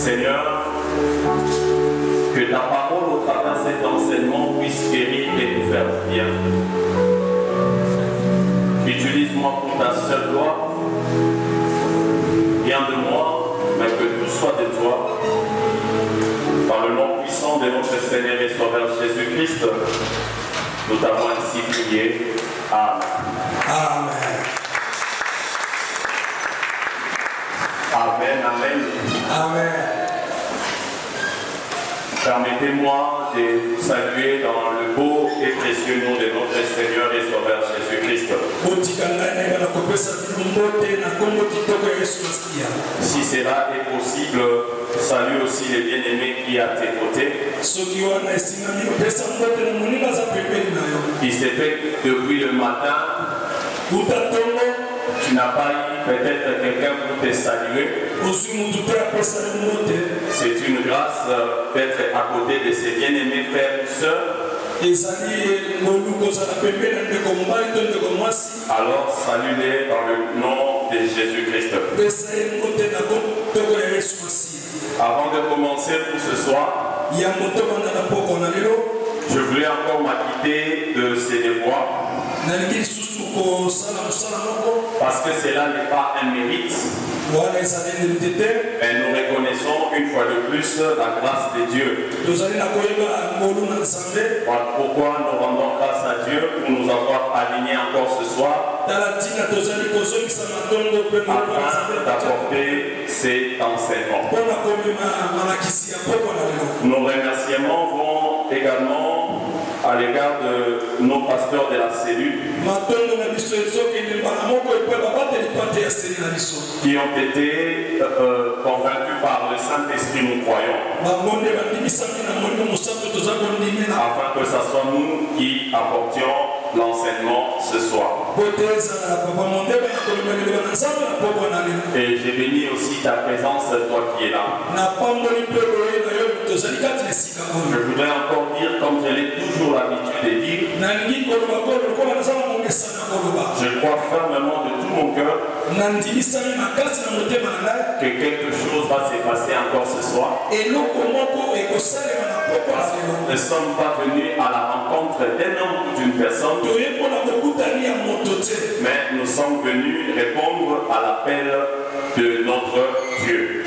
Seigneur, que ta parole au travers de cet enseignement puisse guérir et nous faire bien. Utilise-moi pour ta seule gloire. Rien de moi, mais que tout soit de toi. Par le nom puissant de notre Seigneur et Sauveur Jésus-Christ, nous t'avons ainsi prié. Amen. Amen. Amen, amen. Amen. Permettez-moi de vous saluer dans le beau et précieux nom de notre Seigneur et Sauveur Jésus-Christ. Si cela est possible, salue aussi les bien-aimés qui à tes côtés. Il s'est fait depuis le matin. Tu n'as pas eu peut-être quelqu'un pour te saluer. C'est une grâce d'être à côté de ses bien-aimés frères et sœurs. Alors salue-les dans le nom de Jésus-Christ. Avant de commencer pour ce soir, je voulais encore m'acquitter de ces devoirs. Parce que cela n'est pas un mérite. Mais nous reconnaissons une fois de plus la grâce de Dieu. Pourquoi nous rendons grâce à Dieu pour nous avoir alignés encore ce soir afin d'apporter cet enseignement. Nos remerciements vont également à l'égard de nos pasteurs de la cellule qui ont été convaincus par le Saint-Esprit, nous croyons, afin que ce soit nous qui apportions l'enseignement ce soir. Et j'ai béni aussi ta présence, toi qui es là. Je voudrais encore dire, comme je l'ai toujours l'habitude de dire, je crois fermement de tout mon cœur que quelque chose va se passer encore ce soir. Nous ne sommes pas venus à la rencontre d'un homme ou d'une personne, mais nous sommes venus répondre à l'appel de notre Dieu.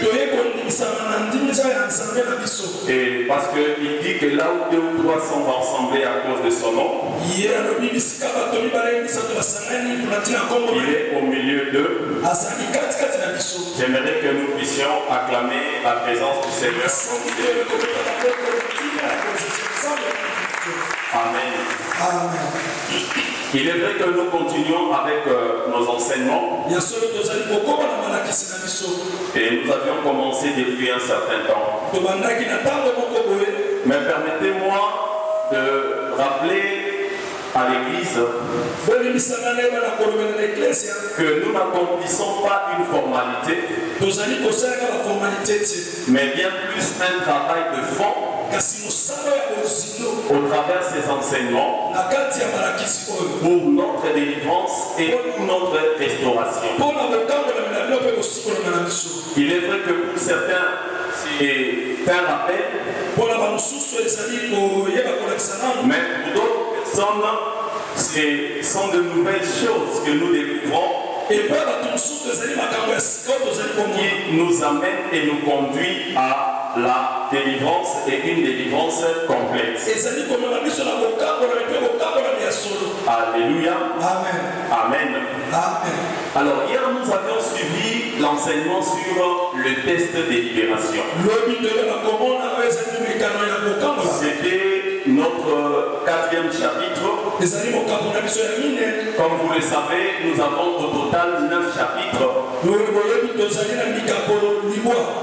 Et parce qu'il dit que là où 2 ou 3 sont rassemblés à cause de son nom, il est au milieu d'eux. J'aimerais que nous puissions acclamer la présence du Seigneur. Amen. Amen. Il est vrai que nous continuons avec nos enseignements. Et nous avions commencé depuis un certain temps. Mais permettez-moi de rappeler à l'Église que nous n'accomplissons pas une formalité, mais bien plus un travail de fond au travers de ces enseignements pour notre délivrance et pour notre restauration. Il est vrai que pour certains, c'est un rappel, mais pour d'autres personnes, ce sont de nouvelles choses que nous découvrons qui nous amène et nous conduit à la délivrance et une délivrance complète. Alléluia. Amen. Amen. Amen. Alors hier nous avions suivi l'enseignement sur le test de libération. C'était notre 4e chapitre. Comme vous le savez, nous avons au total 9 chapitres.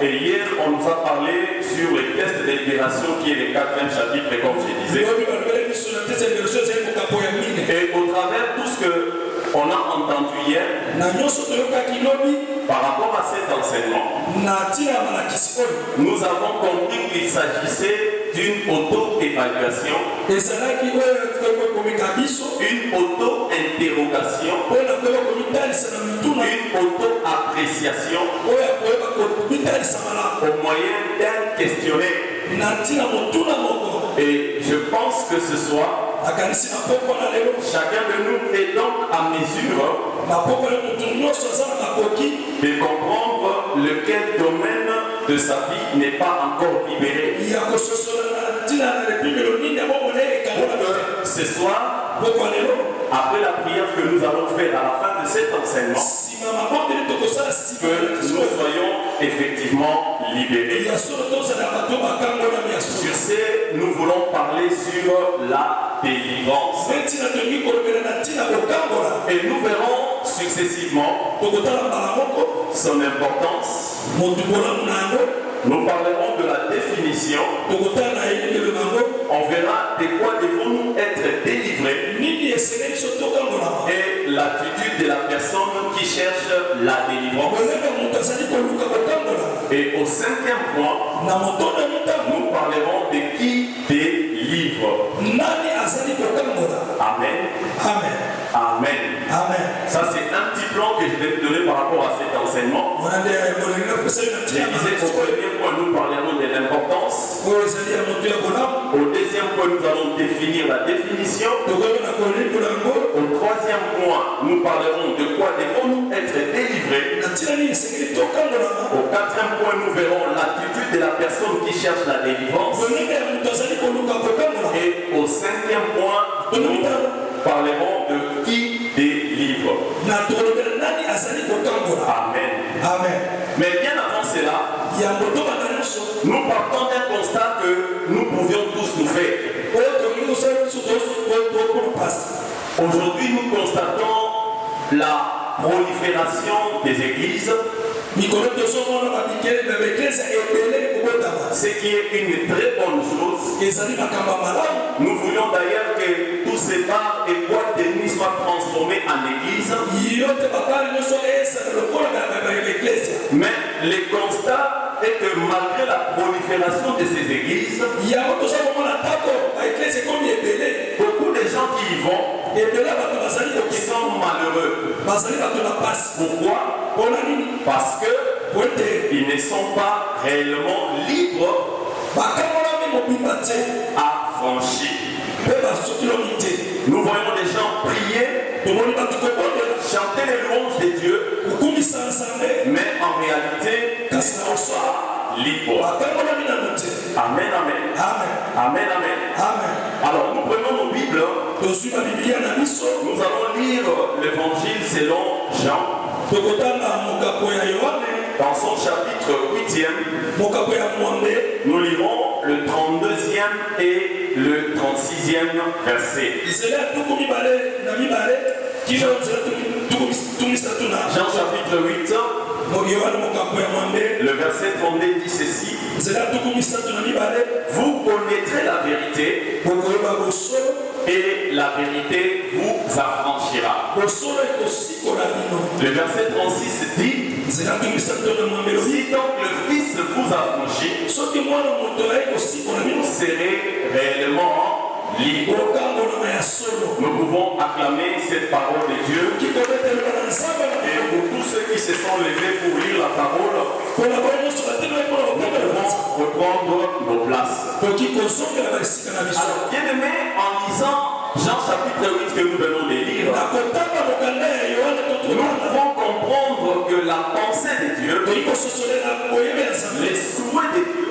Et hier, on nous a parlé sur le test de libération qui est le 4e chapitre, comme je disais. Et au travers de tout ce que on a entendu hier par rapport à cet enseignement, nous avons compris qu'il s'agissait d'une auto-évaluation, une auto-interrogation, une auto-appréciation au moyen d'un questionnaire. Et je pense que ce soir, chacun de nous est donc à mesure de comprendre lequel domaine de sa vie n'est pas encore libéré. Ce soir, après la prière que nous allons faire à la fin de cet enseignement, que nous soyons effectivement libérés. Sur ce, nous voulons parler sur la délivrance. Et nous verrons successivement son importance. Nous parlerons de la définition. On verra de quoi devons-nous être délivrés. Et l'attitude de la personne qui cherche la délivrance. Et au 5e point, nous parlerons de qui délivre. Amen. Amen. Amen. Amen. Ça, c'est un petit plan que je vais te donner par rapport à cet enseignement. Je disais qu'au premier point, nous parlerons de l'importance. Au deuxième point, nous allons définir la définition. Au troisième point, nous parlerons de quoi devons-nous être délivrés. Au quatrième point, nous verrons l'attitude de la personne qui cherche la délivrance. Et au 5e point, nous parlerons de qui délivre. Amen. Amen. Mais bien avant cela, nous partons d'un constat que nous pouvions tous nous faire. Aujourd'hui, nous constatons la prolifération des églises, ce qui est une très bonne chose. Nous voulions d'ailleurs que tous ces bars et boîtes de nuit soient transformés en église. Mais le constat est que malgré la prolifération de ces églises, beaucoup de gens qui y vont sont malheureux. Pourquoi? Parce qu'ils ne sont pas réellement libres à franchir. Nous voyons des gens prier, chanter les louanges de Dieu, mais en réalité, ils ne sont pas libres. Amen, amen. Amen, amen. Alors, nous prenons nos Bibles. Nous allons lire l'évangile selon Jean. Dans son chapitre 8e, nous lirons le 32e et le 36e verset. Jean chapitre 8, le verset 32 dit ceci. Vous connaîtrez la vérité et la vérité vous affranchira. Le verset 36 dit, si donc le Fils vous affranchit, vous serez réellement libre. Nous pouvons acclamer cette parole de Dieu. Et pour tous ceux qui se sont levés pour lire la parole, nous pouvons reprendre nos places. Alors, bien aimé, en lisant Jean chapitre 8 que nous venons de lire, nous pouvons comprendre que la pensée de Dieu, les souhaits de Dieu,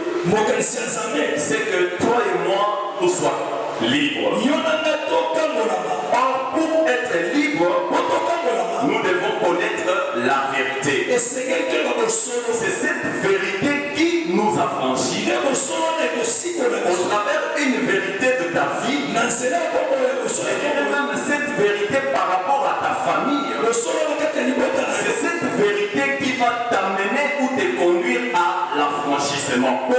c'est que toi et moi, nous soyons libres. Or, pour être libres, nous devons connaître la vérité. C'est cette vérité qui nous affranchit au travers une vérité de ta vie, et même cette vérité par rapport à ta famille. C'est cette vérité qui va t'amener ou te conduire à l'affranchissement. Et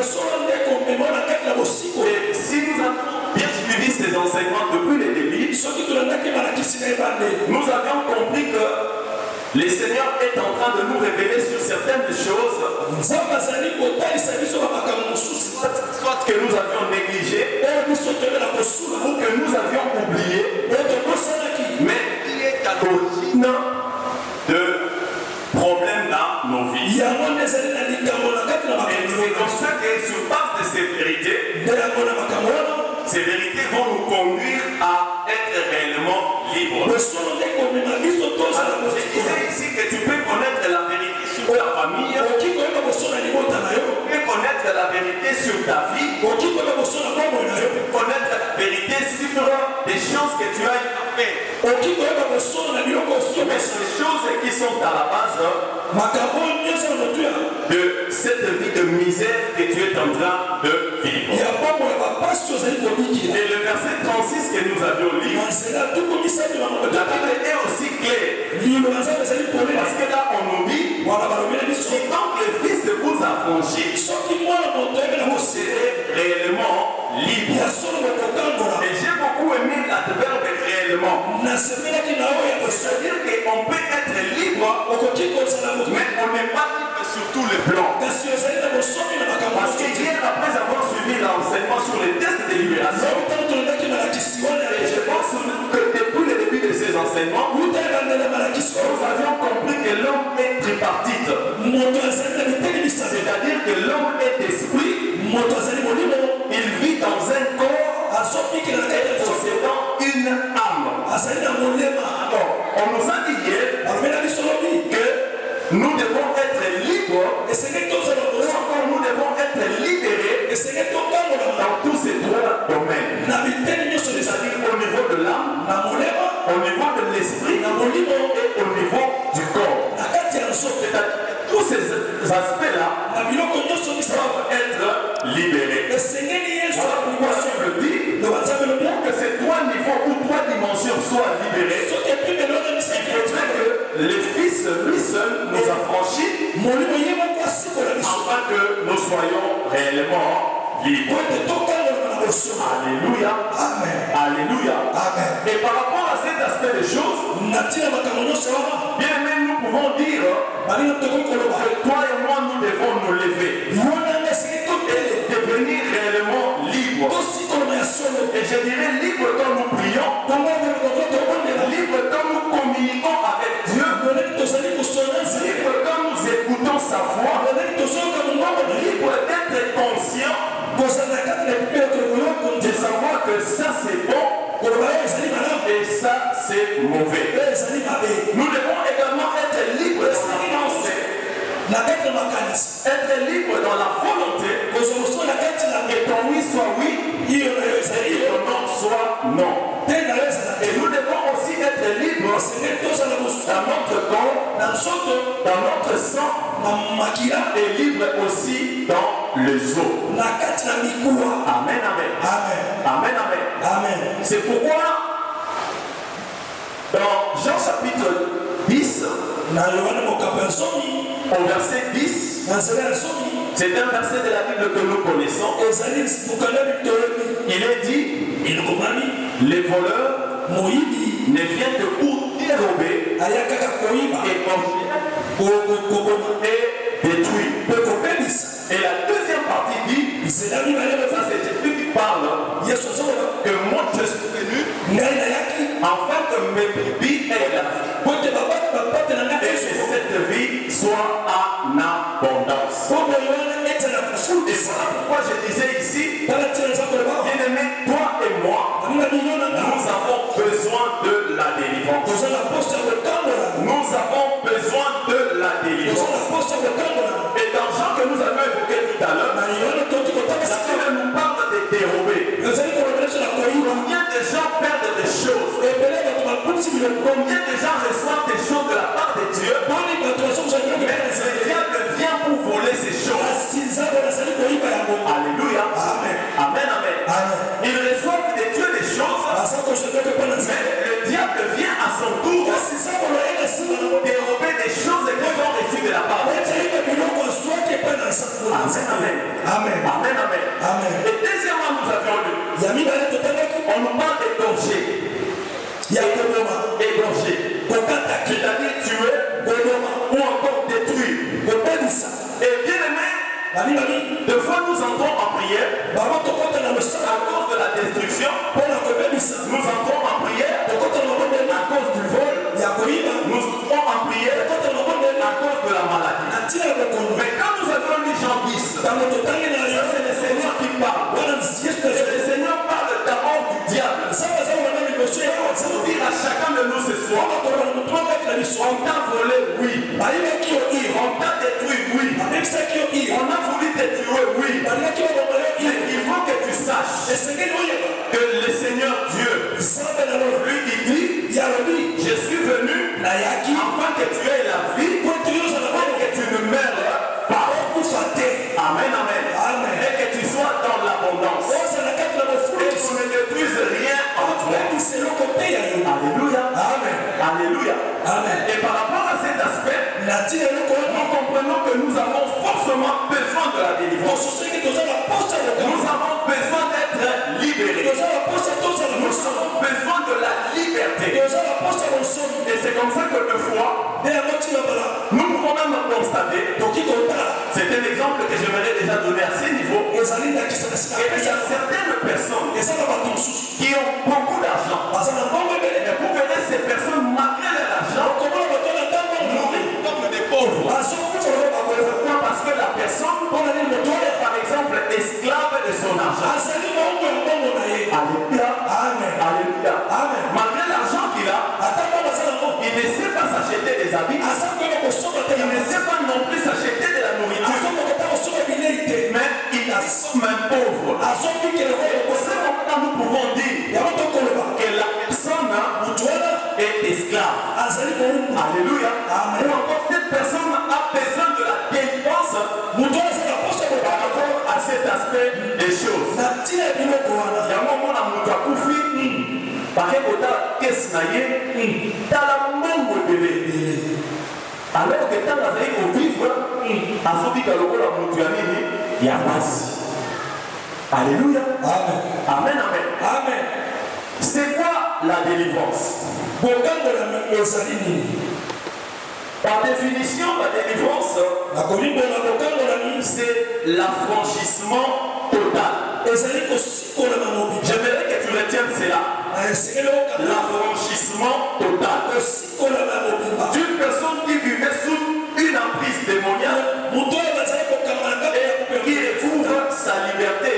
si nous avons bien suivi suivi ces enseignements depuis les débuts, nous avions compris que le Seigneur est en train de nous révéler sur certaines choses, soit que nous avions négligées, ou que nous avions oubliées, mais qui est à l'origine de problèmes dans nos vies. Et c'est comme ça que sur base de ces vérités vont nous conduire à être réellement libres. Alors, je disais ici que tu peux connaître la vérité sur ta famille, tu peux connaître la vérité sur ta vie, tu peux connaître la vérité sur des choses que tu as fait. Mais ces choses qui sont à la base de cette vie de misère que tu es en train de vivre. Et le verset 36 que nous avions lu, la Bible est aussi claire. Parce que là on nous dit, si donc le Fils vous affranchit, vous serez réellement libre. Et j'ai beaucoup aimé l'adverbe réellement. C'est-à-dire qu'on peut être libre, mais on n'est pas libre sur tous les plans. Parce que hier, après avoir suivi l'enseignement sur les tests de libération, je pense que depuis le début de ces enseignements, nous avions compris que l'homme est tripartite. C'est-à-dire que l'homme est esprit, il vit dans un corps possédant une âme. Alors, on nous a dit hier que nous devons être libres, encore nous devons être libérés dans tous ces trois domaines. C'est-à-dire au niveau de l'âme, au niveau de l'esprit et au niveau du corps. C'est-à-dire tous ces aspects-là doivent être libérés. Voilà pourquoi je le dis, pour que ces trois niveaux ou trois dimensions soient libérées, il faudrait que le Fils lui seul nous affranchit afin que nous soyons réellement libres. Alléluia. Amen. Alléluia. Amen. Et par rapport à cet aspect des choses, bien aimé, nous pouvons dire que toi et moi nous devons nous lever et devenir réellement libres. Et je dirais libre quand nous prions, libre quand nous communiquons avec Dieu, libre quand nous écoutons sa voix, libre d'être conscient de savoir que ça c'est bon et ça c'est mauvais. Nous devons également être libres dans la pensée, être libres dans la volonté, que ton oui soit oui et ton non soit non. Et nous devons aussi être libres dans notre corps, dans notre sang, et libres aussi dans les eaux. Amen, amen. Amen, amen. C'est pourquoi dans Jean chapitre 10, au verset 10, c'est un verset de la Bible que nous connaissons. Il est dit, les voleurs ne viennent que pour dérober et détruire. Et la deuxième partie dit, ça c'est Jésus qui parle, que moi je suis venu afin que mes brebis aient la vie. Et que cette vie soit en abondance. Et voilà pourquoi je disais ici, bien aimé, toi et moi, nous avons besoin de la délivrance. Nous avons besoin de la délivrance. Et dans Jean que nous avons évoqué tout à l'heure, la Bible nous parle de dérober. Combien de gens perdent des choses? Combien de gens reçoivent des choses de la part de Dieu? Mais le diable vient pour voler ces choses. Alléluia. Amen, amen. Il reçoit de Dieu des choses, mais le diable vient à son tour dérober des choses qui sont reçues de la part de Dieu. Amen, amen. Amen, amen. Et deuxièmement, nous avions lu, on on nous parle d'égorger. Égorger. C'est-à-dire tuer ou encore détruire. Et bien aimé, de fois nous entrons en prière à cause de la destruction. Nous entrons en prière à cause du vol. Nous entrons en prière à cause de la maladie. Mais quand nous avons lu Jean 10, c'est le Seigneur qui parle. Et le Seigneur parle d'abord du diable. Pour dire à chacun de nous ce soir, on t'a volé, oui. On t'a détruit, oui. On a voulu te tuer, oui. Mais il faut que tu saches que le Seigneur Dieu, lui, il dit, je suis venu afin que tu aies la vie et que tu ne meurs pas. Amen, amen. Et que tu sois dans l'abondance. Et tu ne détruises rien en toi. Alléluia. Alléluia. Et par rapport à cet aspect, nous comprenons que nous avons forcément besoin de la délivrance. Nous avons besoin d'être libérés. Nous avons besoin de la liberté. Et c'est comme ça que deux fois, nous pouvons même constater, c'est un exemple que j'aimerais déjà donner à ce niveau. Et il y a certaines personnes qui ont beaucoup d'argent. Et pour aider ces personnes, malgré leur argent, nourrir comme des pauvres. Pourquoi? Parce que la personne est par exemple esclave de son argent. Alléluia. Alléluia. Malgré l'argent qu'il a, il ne sait pas s'acheter des habits. Il ne sait pas non plus s'acheter de la nourriture. Mais il a comme un pauvre. À ce moment-là, nous pouvons dire que la personne est esclave. Alléluia. Et encore cette personne a besoin de la délivrance par rapport à cet aspect des choses. Il y a un moment où tu as koufi, par exemple, qu'est-ce que tu as la monde de alors que quand vous allez au vivre, à ce moment-là, il y a masse. Alléluia. Amen. Amen. C'est quoi la délivrance? Par définition, la délivrance, c'est l'affranchissement total. J'aimerais que tu retiennes cela. L'affranchissement total. D'une personne qui vivait sous une emprise démoniaque et qui découvre sa liberté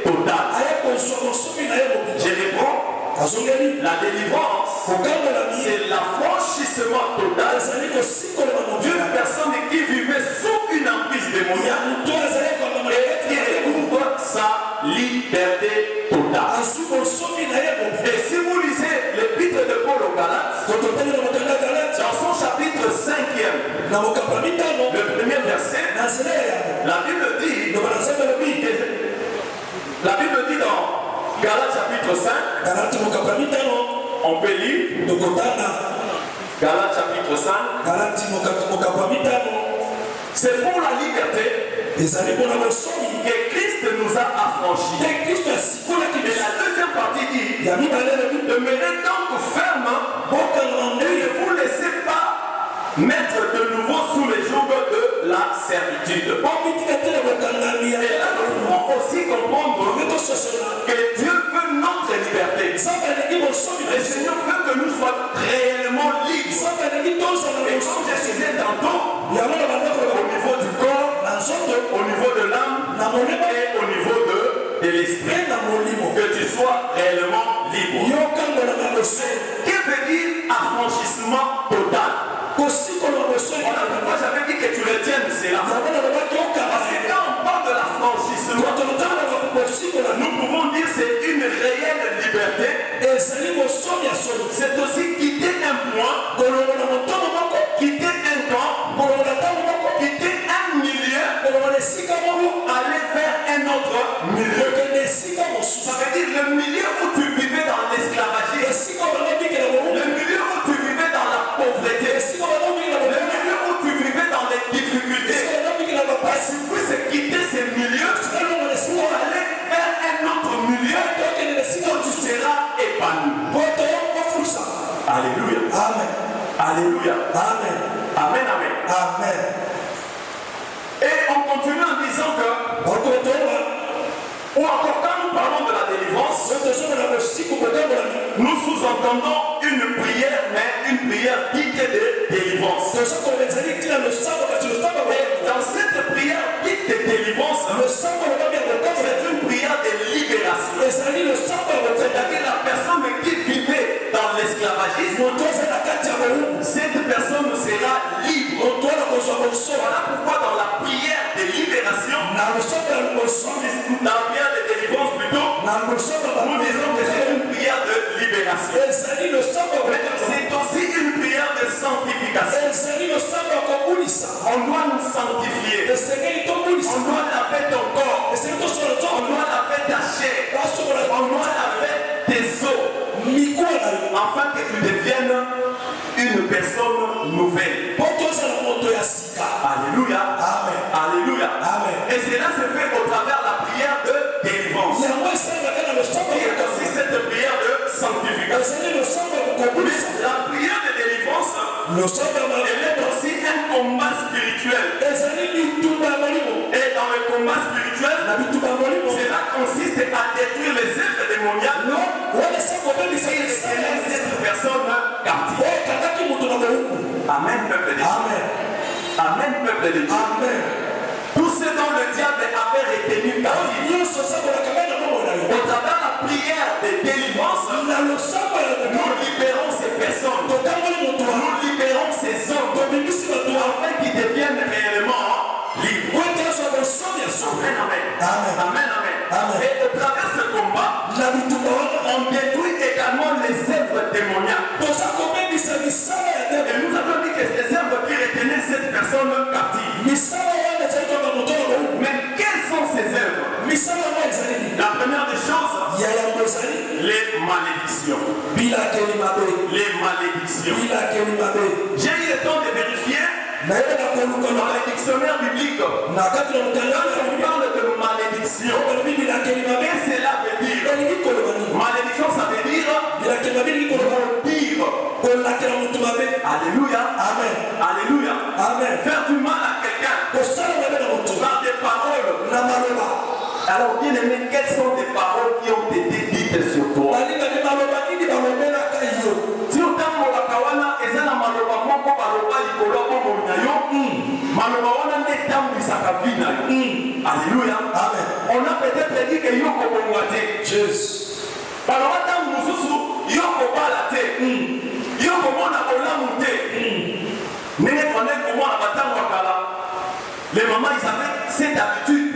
totale. Je réponds. La délivrance, c'est l'affranchissement total d'une personne qui vivait sous une emprise démoniaque et qui découvre sa liberté totale. Et si vous lisez l'épître de Paul aux Galates, dans son chapitre 5e, le premier verset, la Bible dit dans Galates chapitre 5, on peut lire Galates chapitre 5. C'est pour la liberté que Christ nous a affranchis. Et la deuxième partie dit, demeurez donc ferme et ne vous laissez pas mettre de nouveau sous les joug de la servitude. Et là, nous pouvons aussi comprendre que Dieu veut notre liberté. Le Seigneur veut que nous soyons réellement libres. Et comme je disais tantôt, au niveau du corps, au niveau de l'âme et au niveau de l'esprit, que tu sois réellement libre. Que veut dire affranchissement total? Voilà pourquoi j'avais dit que tu retiennes cela. Parce que quand on parle de l'affranchissement, nous pouvons dire que c'est une réelle liberté. C'est aussi quitter un point, quitter un temps, quitter un milieu pour aller vers un autre milieu. Ça veut dire le milieu où tu vivais dans l'esclavagisme, le milieu où tu vivais dans la pauvreté, le milieu où tu vivais dans les difficultés. Si vous puissiez quitter ces milieux pour aller vers un autre milieu où tu seras Alléluia. Amen. Amen, amen. Amen. Et on continue en disant que, ou encore quand nous parlons de la délivrance, nous sous-entendons une prière, mais une prière dite de délivrance. Et dans cette prière dite de délivrance, c'est une prière de libération. C'est-à-dire la personne qui vivait dans l'esclavagisme, cette personne sera libre. Voilà pourquoi dans la prière de libération, dans la prière de délivrance plutôt, nous disons que c'est une prière de libération. Mais c'est aussi une prière de sanctification. On doit nous sanctifier. On doit laver ton corps. On doit laver ta chair. On doit laver tes os. Afin que tu deviennes une personne nouvelle. Alléluia. Amen. Alléluia. Amen. Et cela se fait au travers de la prière de délivrance. Il y a aussi cette prière de sanctification. Mais la prière de délivrance, elle est aussi un combat spirituel. Et dans le combat spirituel, cela consiste à détruire les êtres démoniaques et cette personne captive. Amen, peuple de Dieu. Amen, peuple de Dieu. Amen. Tout ce dont le diable avait retenu captif, au travers de la prière de délivrance, nous libérons ces personnes, nous libérons ces hommes, afin qu'ils deviennent réellement libres. Amen, amen. Amen, amen. Et au travers de ce combat, on détruit également les œuvres démoniaques. Et nous avons dit que ces œuvres qui retenaient cette personne captive. Mais quelles sont ces œuvres? La première des choses, les malédictions. Les malédictions. J'ai eu le temps de vérifier dans le dictionnaire biblique. Quand on parle de malédiction, qu'est-ce que cela veut dire? Malédiction, ça veut dire maudire. Alléluia. Amen. Alléluia. Amen. Faire du mal à quelqu'un par des paroles. Alors, bien aimé, quelles sont les paroles qui ont été dites sur toi? Si on t'a maloba kawana, et ça n'a maloba moko baloba likolo bongo nyayo, maloba wana ne tambisaka vina. Alléluia. Amen. On a peut-être dit que yoko bongwate. Jesus. Baloba tam mususu yoko balate. Yoko mona olamute. Nene connaît comment la bataille wakala. Les mamans ils avaient cette habitude.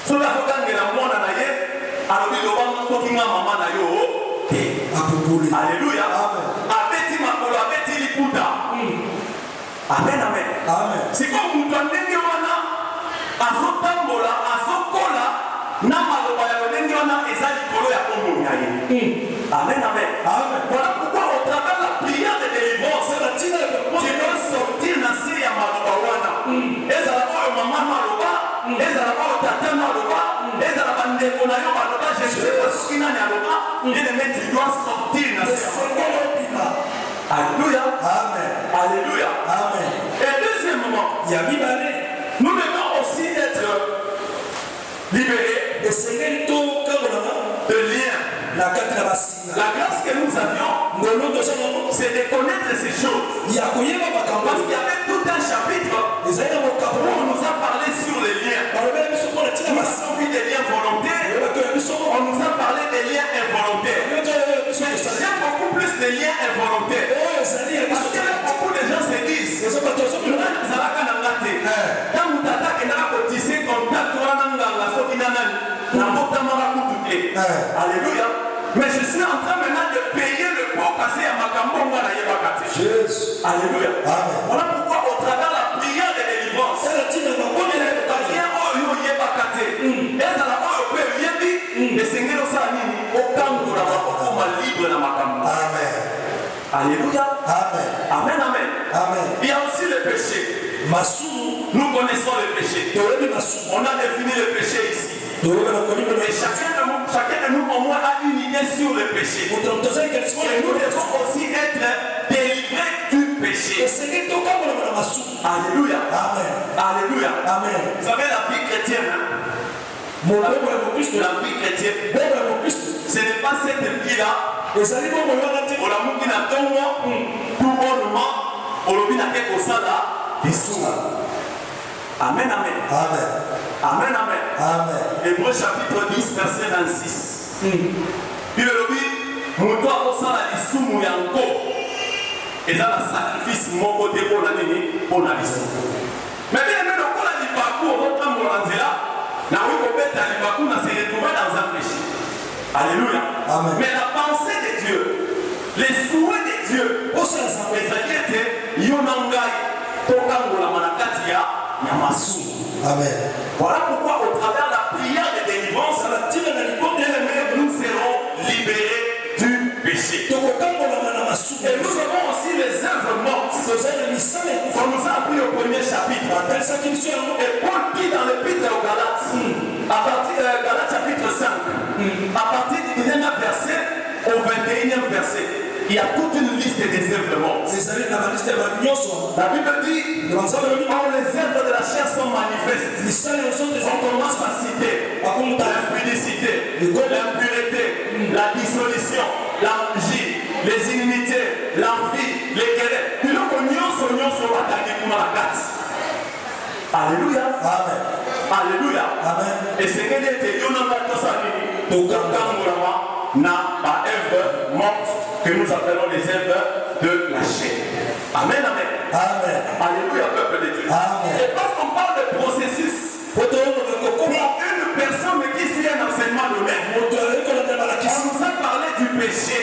Cela faut gagner la mona na ye. Alors ils doivent pas kinga maman na yo. Alléluia. Abeti makolo, abeti liputa. Amen, amen. C'est comme vous ndenge wana azotambola, azokola na maloba ya ndenge wana eza likolo ya kombo nyaye. Amen, amen. Voilà pourquoi au travers de la prière de délivrance, tu dois sortir na se ya maloba wana. Ezala oyo mama maloba, ezala oyo tata maloba, ezala bandeko na yo maloba, je ne sais pas ce qui n'a pas maloba, et le mec tu dois sortir na se ya maloba. Alléluia. Amen. Alléluia. Amen. Et deuxièmement, nous devons aussi être libérés de liens. La grâce que nous avions, c'est de connaître ces choses. Parce qu'il y avait tout un chapitre où on nous a parlé sur les liens. Nous avons vu des liens volontaires, on nous a parlé des liens involontaires. Mais j'aime beaucoup plus les liens involontaires. Parce que beaucoup de gens se disent, alléluia. Mais je suis en train maintenant de payer le pot cassé à Makambonga na Yebakati. Alléluia. Voilà pourquoi au travers de la prière de délivrance, alléluia. Amen, amen. Il y a aussi le péché. Nous connaissons le péché. On a défini le péché ici. Et chacun de nous au moins a une idée sur le péché. Et nous devons aussi être délivrés du péché. Alléluia. Amen. Alléluia. Amen. Vous savez, la vie chrétienne, hein? La vie chrétienne, ce n'est pas cette vie-là. On a mis qui n'a pas tout bonnement, on a mis la tête au salon, des sous. Amen, amen. Amen. Amen, amen. Amen. Hébreux chapitre 10, verset 26. Il le dit, mon doigt au salon, des sous, mon yanko. Et ça, le sacrifice, mon côté pour la nini, pour la liste. Mais bien, le coup, là, du parcours, on va prendre là. Là où on peut aller parcours, on s'est retrouvé dans un péché. Alléluia. Amen. Mais la pensée de Dieu, les souhaits de Dieu, pour ça, ça peut être Yonangai, Tokangola Manakatia, Yamasu. Amen. Voilà pourquoi, au travers de la prière de délivrance, nous serons libérés du péché. Et nous avons aussi les œuvres mortes. On nous a appris au premier chapitre. Et Paul dit dans l'épître aux Galates, à partir de Galates chapitre 5, à partir du 1er verset au 21e verset, il y a toute une liste des œuvres mortes. La Bible dit, quand les œuvres de la chair sont manifestes, on commence à citer l'impudicité, l'impureté, la dissolution, l'orgie, les inimitiés, l'envie, les querelles. Alléluia. Amen. Alléluia. Amen. Et ce que dit, na œuvre morte que nous appelons les œuvres de la chair. Amen, amen. Amen. Alléluia, peuple de Dieu. Amen. Et parce qu'on parle de processus, pour une personne qui suit un enseignement donné, on nous a parlé du péché.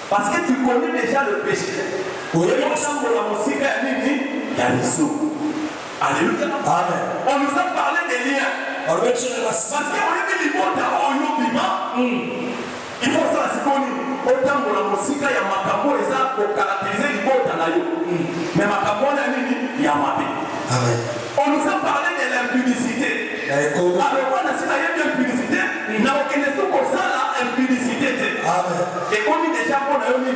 Parce que tu connais déjà le péché. Alléluia. Amen. On nous a parlé des liens. Parce qu'on est dit il faut ça, c'est connu. Autant que la musique, il y a Makambo, et ça pour caractériser l'ibota. Mais Makambo, il y a Mabé. Amen. On nous a parlé de l'impudicité. Alors, on a dit l'impudicité, il n'y a aucune impudicité. Amen. Et on dit déjà qu'on a une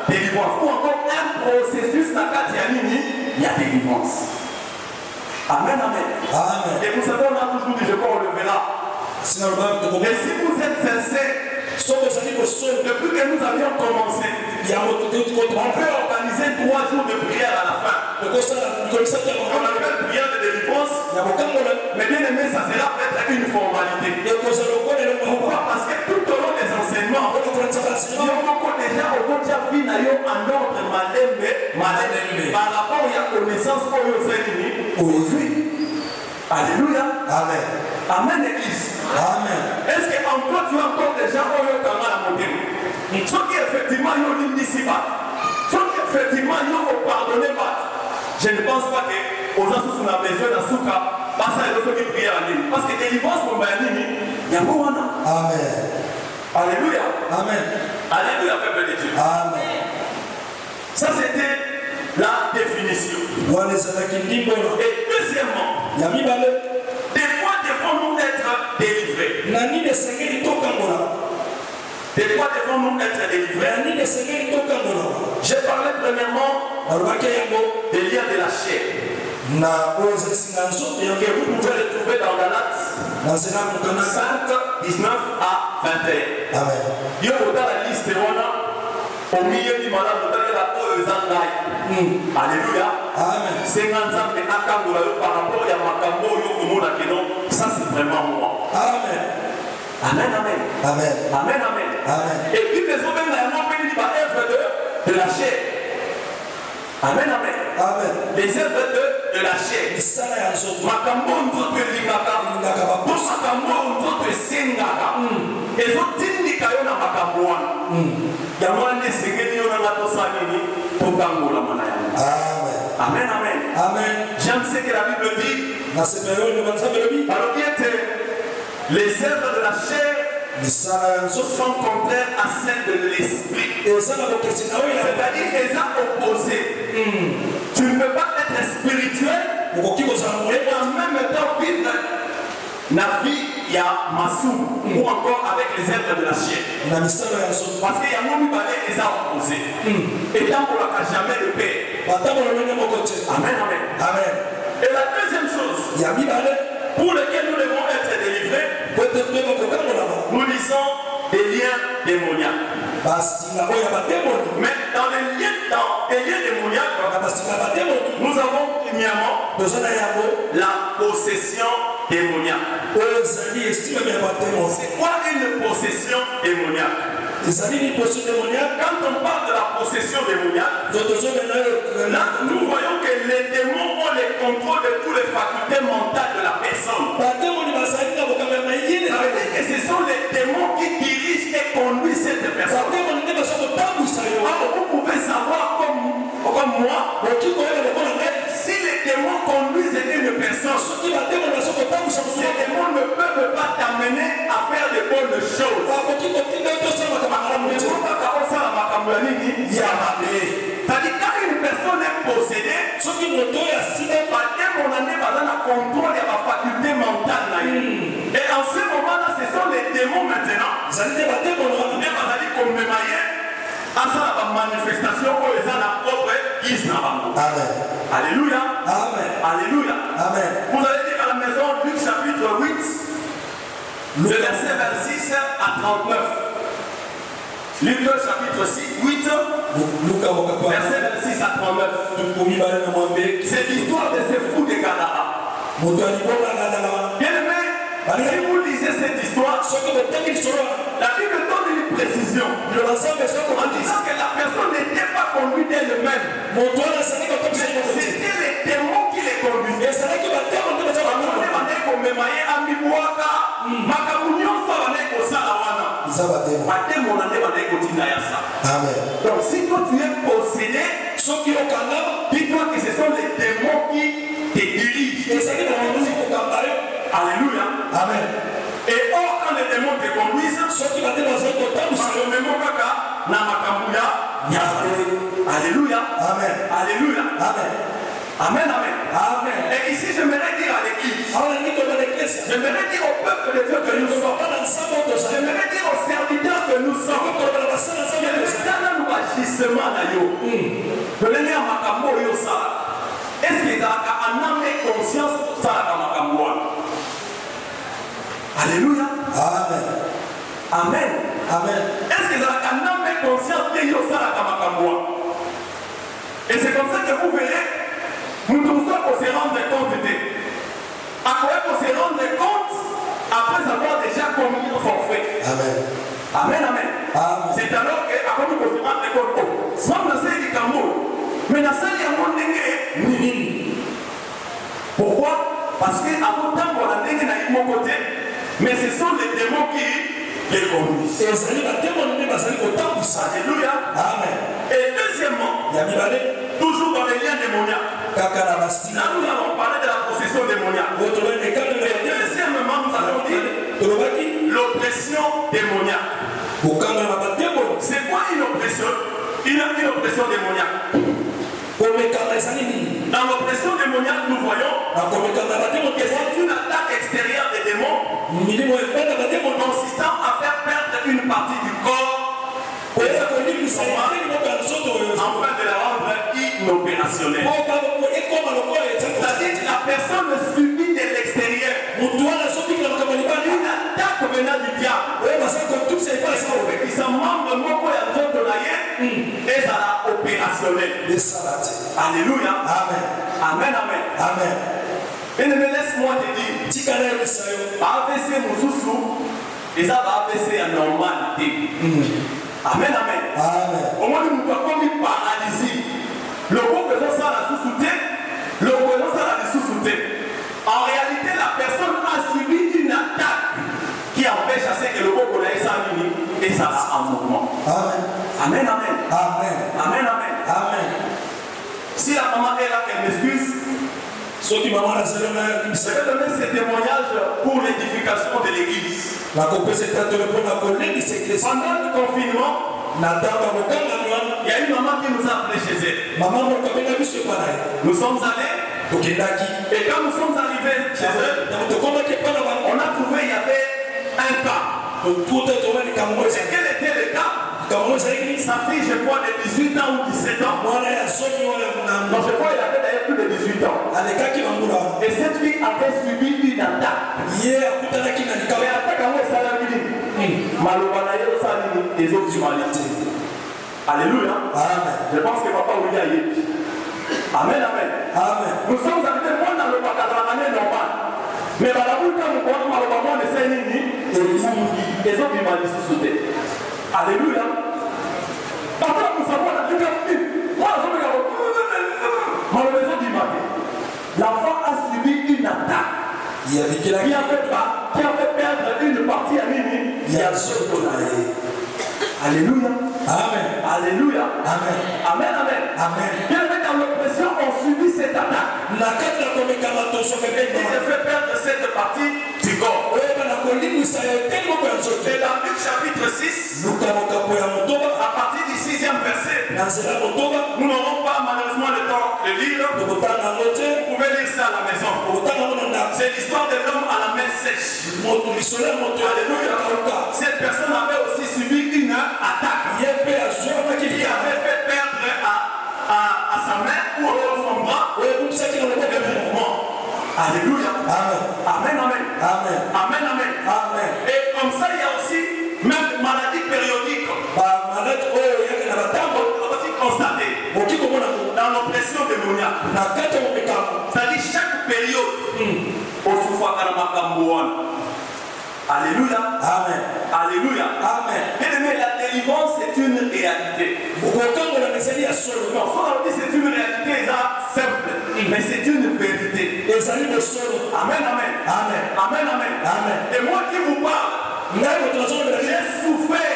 délivrance. Ou encore un processus, il y a délivrance. Amen, amen. Amen. Et vous savez, on a toujours dit, je crois, on le verra. Et si vous êtes sincères, depuis que nous avions commencé, on peut organiser 3 jours de prière à la fin. On appelle prière de délivrance. Mais bien aimé, ça sera peut-être une formalité. Pourquoi? Parce que tout au long des enseignements, on a déjà vu en ordre par rapport à la connaissance aujourd'hui. Alléluia. Amen. Amen, Église. Amen. Est-ce qu'en toi tu as encore des gens qui ont la montée? Ceux qui effectivement ont l'ici bas, ceux qui effectivement ont pardonné bas. Je ne pense pas que aux gens qui ont besoin d'un souka, parce que les autres qui prient en ligne. Parce que délivrance pour ma ligne, il y a beaucoup de. Amen. Alléluia. Amen. Alléluia, peuple de Dieu. Amen. Ça c'était la définition. Et deuxièmement, de quoi devons-nous être délivrés? De quoi devons-nous être délivrés? J'ai parlé premièrement des liens de la chair. Que vous pouvez le trouver dans Galates 5, 19 à 21. Amen. Il y a la liste au milieu du malade, alléluia. Amen. C'est par rapport à Makambo, ça c'est vraiment moi. Amen. Amen, amen. Amen. Amen, amen. Amen. Et puis les hommes ont œuvre de la chair. Amen, amen. Amen. Les œuvres de la chair. Makambo nzoto elingaka. Pour Makambo nzoto esengaka. Ezotindika yo na makambo wana. Yango wana esengeli yo na ngato sanini tokangola mana yango. Amen. Amen, amen. Amen. J'aime ce que la Bible dit. Alors bien les œuvres de la chair sont contraires à celles de l'esprit. C'est-à-dire qu'elles sont opposées. Tu ne peux pas être spirituel et en même temps vivre la vie, il y a massou ou encore avec les êtres de la chienne. Parce qu'il y a mon balai les a opposés. Et tant qu'on n'a jamais le Père. Amen, amen. Amen. Et la deuxième chose pour laquelle nous devons être délivrés, nous lisons des liens démoniaques. Mais dans les liens démoniaques, nous avons premièrement la possession démoniaque. C'est quoi une possession démoniaque? Quand on parle de la possession démoniaque, là nous voyons que les démons ont le contrôle de toutes les facultés mentales de la personne. Ça veut dire que ce sont les démons qui dirigent et conduisent cette personne. Alors vous pouvez savoir comme moi, si les démons conduisent une personne, ces démons ne peuvent pas t'amener à faire de bonnes choses. C'est-à-dire quand une personne est possédée, on a contrôle de la faculté mentale. Et en ce moment-là, ce sont les démons maintenant. À sa manifestation, ils ont la propre guise. Alléluia. Amen. Alléluia. Amen. Vous allez dire à la maison, Luc chapitre 8, le verset 26 à 39. Luc chapitre 8, verset 26 à 39. C'est l'histoire de ces fous de Gadara. Bien aimé, si vous lisez cette histoire, la Bible donne une précision en disant que la personne n'était pas conduite d'elle-même. C'était les démons qui les conduisaient. Donc si toi tu es possédé, dis-toi que ce sont les démons qui te dirigent. Alléluia. Amen. Et or, quand les démons te conduisent, alléluia. Amen. Alléluia. Amen. Amen, amen. Amen. Et ici, j'aimerais dire à l'église, j'aimerais dire au peuple de Dieu que nous sommes, j'aimerais dire aux serviteurs que nous sommes, est-ce qu'il y a un âme conscience pour ça? Alléluia. Amen. Amen. Amen. Est-ce qu'il y a un âme conscience de ça? Et c'est comme ça que vous verrez, nous devons se rendre compte de. Après qu'on se rende compte, après avoir déjà commis le forfait. Amen. Amen, amen. Amen. C'est alors qu'après nous se rendre compte, moi je sais du Cameroun, mais dans ce monde, pourquoi? Parce qu'avant tant qu'on a dit de mon côté, mais ce sont les démons qui les conduisent. Alléluia. Amen. Et deuxièmement, toujours dans les liens démoniaques. Là, nous avons parlé de la possession démoniaque. Et deuxièmement, nous avons dit l'oppression démoniaque. C'est quoi une oppression? Une oppression démoniaque. Dans l'oppression démoniaque, nous voyons que c'est une attaque extérieure des démons consistant à faire perdre une partie du corps afin de la rendre inopérationnelle. C'est-à-dire que la personne subit de l'extérieur une attaque venant du diable. Et sa membre et ça l'a opérationnel. Alléluia. Amen. Amen, amen. Amen. Et ne me laisse-moi te dire, AVC Moussousou, et ça va AVC à normalité. Amen, amen. Amen. Au moins, nous avons comme une paralysie. Le groupe de ça la sous-souté, le groupe de ça la sous-souté. En réalité, la personne a subi une attaque qui empêche à ce que le groupe de la SAMini et ça va en mouvement. Amen. Amen, amen. Amen. Amen, amen. Amen. Si la maman est là, qu'elle m'excuse, je vais donner ce témoignage pour l'édification de l'église. Pendant le confinement, il y a une maman qui nous a appelé chez elle. Nous sommes allés, et quand nous sommes arrivés chez eux, on a trouvé il y avait un cas. Et quel était le cas? Sa fille, je crois, de 18 ans ou 17 ans. Donc je crois qu'il avait d'ailleurs plus de 18 ans. Et cette fille avait subi une attaque. Mais attaque à moi, ça l'a dit. Les autres humanités. Alléluia. Amen. Je pense que papa Ouya y est. Amen, amen. Amen. Nous sommes arrivés moins dans le année normale. Mais dans la route, nous avons le Seigneur et les autres humanistes sautés. Alléluia. Papa, nous savons la vie. Moi, je me dis, l'enfant a subi une attaque qui a fait perdre une partie à Nini. Il y a ce qu'on a. Alléluia. Amen. Alléluia. Amen. Amen. Amen. Amen. Bien aimé dans l'oppression, on subit cette attaque. Il a fait perdre cette partie du corps. Et dans Luc chapitre 6, à partir du 6e verset, nous n'aurons pas malheureusement le temps de lire. Vous pouvez lire ça à la maison. C'est l'histoire de l'homme à la main sèche. Alléluia. Cette personne avait aussi subi une attaque qui avait fait perdre à sa main ou à son bras le mouvement. Alléluia. Amen. Amen, amen. Amen. Amen, amen. Amen. Et comme ça, il y a aussi même maladie périodique. On a aussi constaté dans l'oppression démoniaque. C'est-à-dire chaque période, on souffre à la Alléluia. Amen. Alléluia. Amen. Bien aimé, la délivrance c'est une réalité. Non, c'est une réalité simple, mais c'est une vérité. Amen, amen. Amen. Amen, amen. Amen. Et moi qui vous parle, j'ai souffert.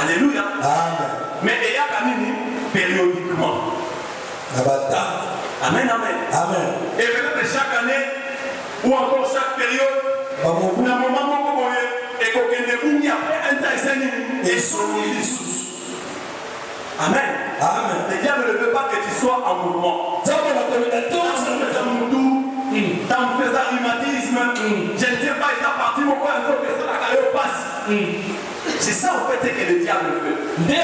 Alléluia. Amen. Mais il y a quand même périodiquement. Amen, amen. Amen. Et peut-être chaque année, ou encore chaque période, un moment où et qu'on après un temps et Amen. Amen. Le diable ne veut pas que tu sois en mouvement. Dans le rhumatisme, je ne sais pas, il a parti mon coin que ça passe. C'est ça en fait que le diable veut. Et il y a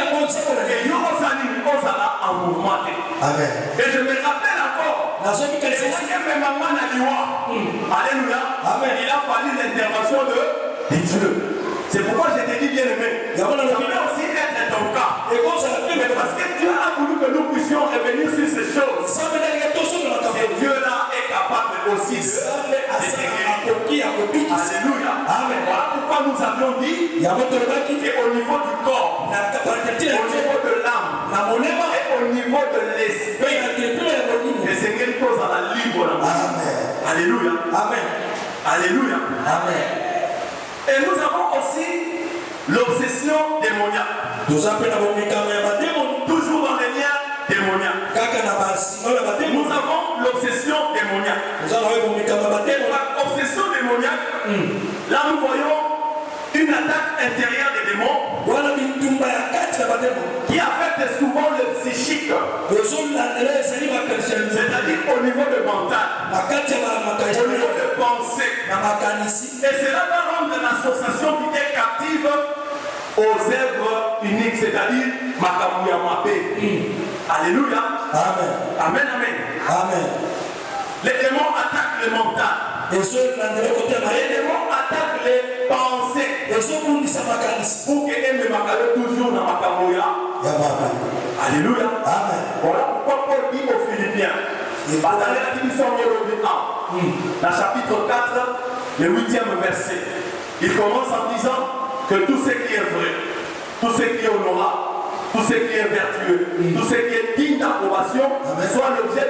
en mouvement. Amen. Et je me rappelle encore. Alléluia. Amen. Il a fallu l'intervention de Dieu. C'est pourquoi je te dis bien aimé. Ça peut aussi être ton cas. Mais parce que Dieu a voulu que nous puissions revenir sur ces choses. Et Dieu là est capable aussi de Alléluia. Amen. Voilà pourquoi nous avions dit qu'au niveau du corps, au niveau de l'âme, et au niveau de l'esprit, le Seigneur pose à la libre. Amen. Alléluia. Amen. Alléluia. Amen. Et nous avons aussi l'obsession démoniaque. Toujours dans les liens démoniaques. Nous avons l'obsession démoniaque. L'obsession démoniaque, là nous voyons une attaque intérieure des démons qui affecte souvent le psychique, c'est-à-dire au niveau de mental, au niveau de pensée. Et cela va rendre l'association qui est captive aux œuvres uniques, c'est-à-dire Makamouya Mapé. Alléluia. Amen. Amen, amen. Amen. Les démons attaquent le mental. Les démons attaquent les pensées. Pour que aime toujours dans Makamouya. Alléluia. Amen. Voilà pourquoi Paul dit aux Philippiens, dans la division Hébreux 1, dans chapitre 4, le 8e verset, il commence en disant que tout ce qui est vrai, tout ce qui est honorable, tout ce qui est vertueux, tout ce qui est digne d'approbation, soit l'objet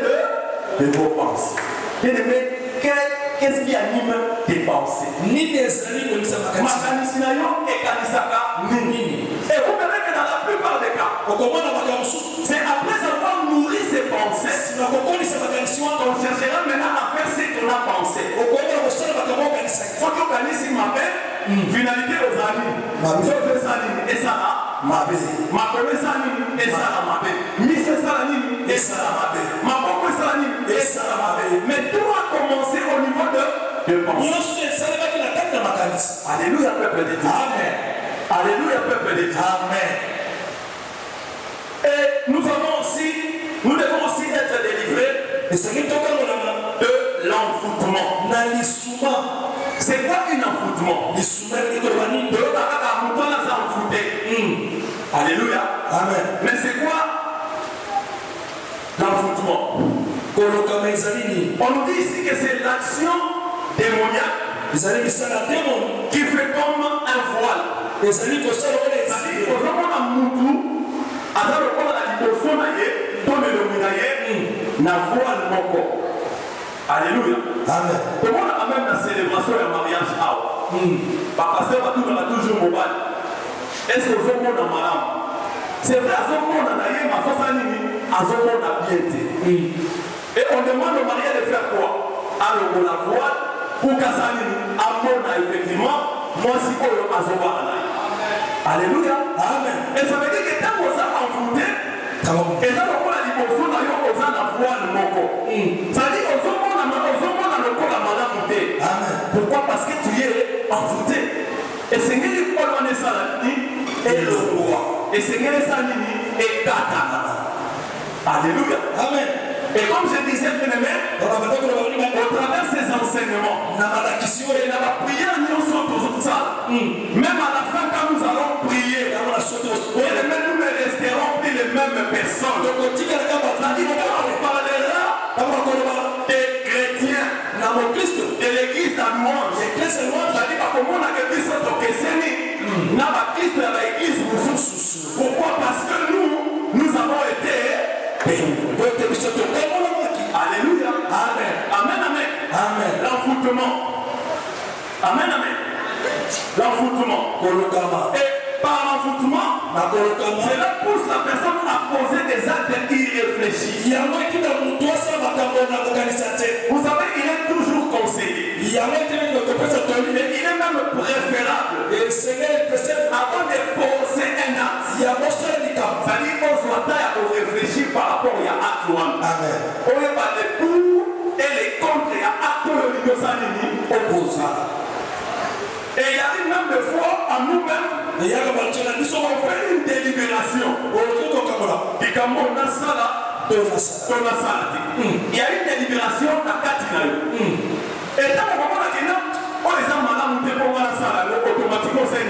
de vos pensées. Bien aimé, qu'est-ce qui anime tes pensées? Et vous verrez que dans la plupart des cas, c'est après avoir nourri ses pensées qu'on cherchera maintenant à faire ce qu'on a pensé. Finalité aux amis. Et ça là, ma et ça mais tout a commencé au niveau de pensée. Alléluia, peuple de Dieu. Amen. Alléluia, peuple de Dieu. Amen. Et nous devons aussi être délivrés de l'envoûtement. C'est quoi une envoûtement? Alléluia. Amen. Mais c'est quoi l'envoûtement? On nous dit ici que c'est l'action démoniaque qui fait comme un voile. Alléluia. Amen. Comment on a même la célébration de mariage? Parce que on a toujours mobile. Est-ce que vous avez un malade? C'est vrai, on a bien été. Et on demande au marié de faire quoi? Alors on la voile pour Kassani, effectivement, moi si on a alléluia. Amen. Et ça veut dire que tant qu'on a envoûté, et ça on a dit qu'on a la voile moko. Ça veut dire qu'on a le corps la malade. Amen. Pourquoi? Parce que tu es envoûté. Et c'est que Paul en est salami et le roi. Et c'est que les salami et Kata. Alléluia. Amen. Et comme je disais, au travers de ces enseignements, et la prière, nous sommes toujours ça. Même à la fin, quand nous allons prier, nous resterons plus les mêmes personnes. On parlera des chrétiens, de l'église de louange. C'est-à-dire comment on a dit ça, pourquoi? Parce que nous avons été. Alléluia. Amen. Amen, amen. Amen. L'envoûtement. Amen, amen. L'envoûtement. Et par l'envoûtement, cela pousse la personne à poser des actes irréfléchis. Vous savez, il est toujours conseillé. Il est même préférable avant de poser un acte. C'est-à-dire qu'on doit réfléchir par rapport à l'acte. Amen. On est pas les pour et les contre. Il y a acte opposé. Et il y a même des fois à nous-mêmes, on fait une délibération. Il y a une délibération à Katina. Et dans le moment où on les a malades, automatiquement c'est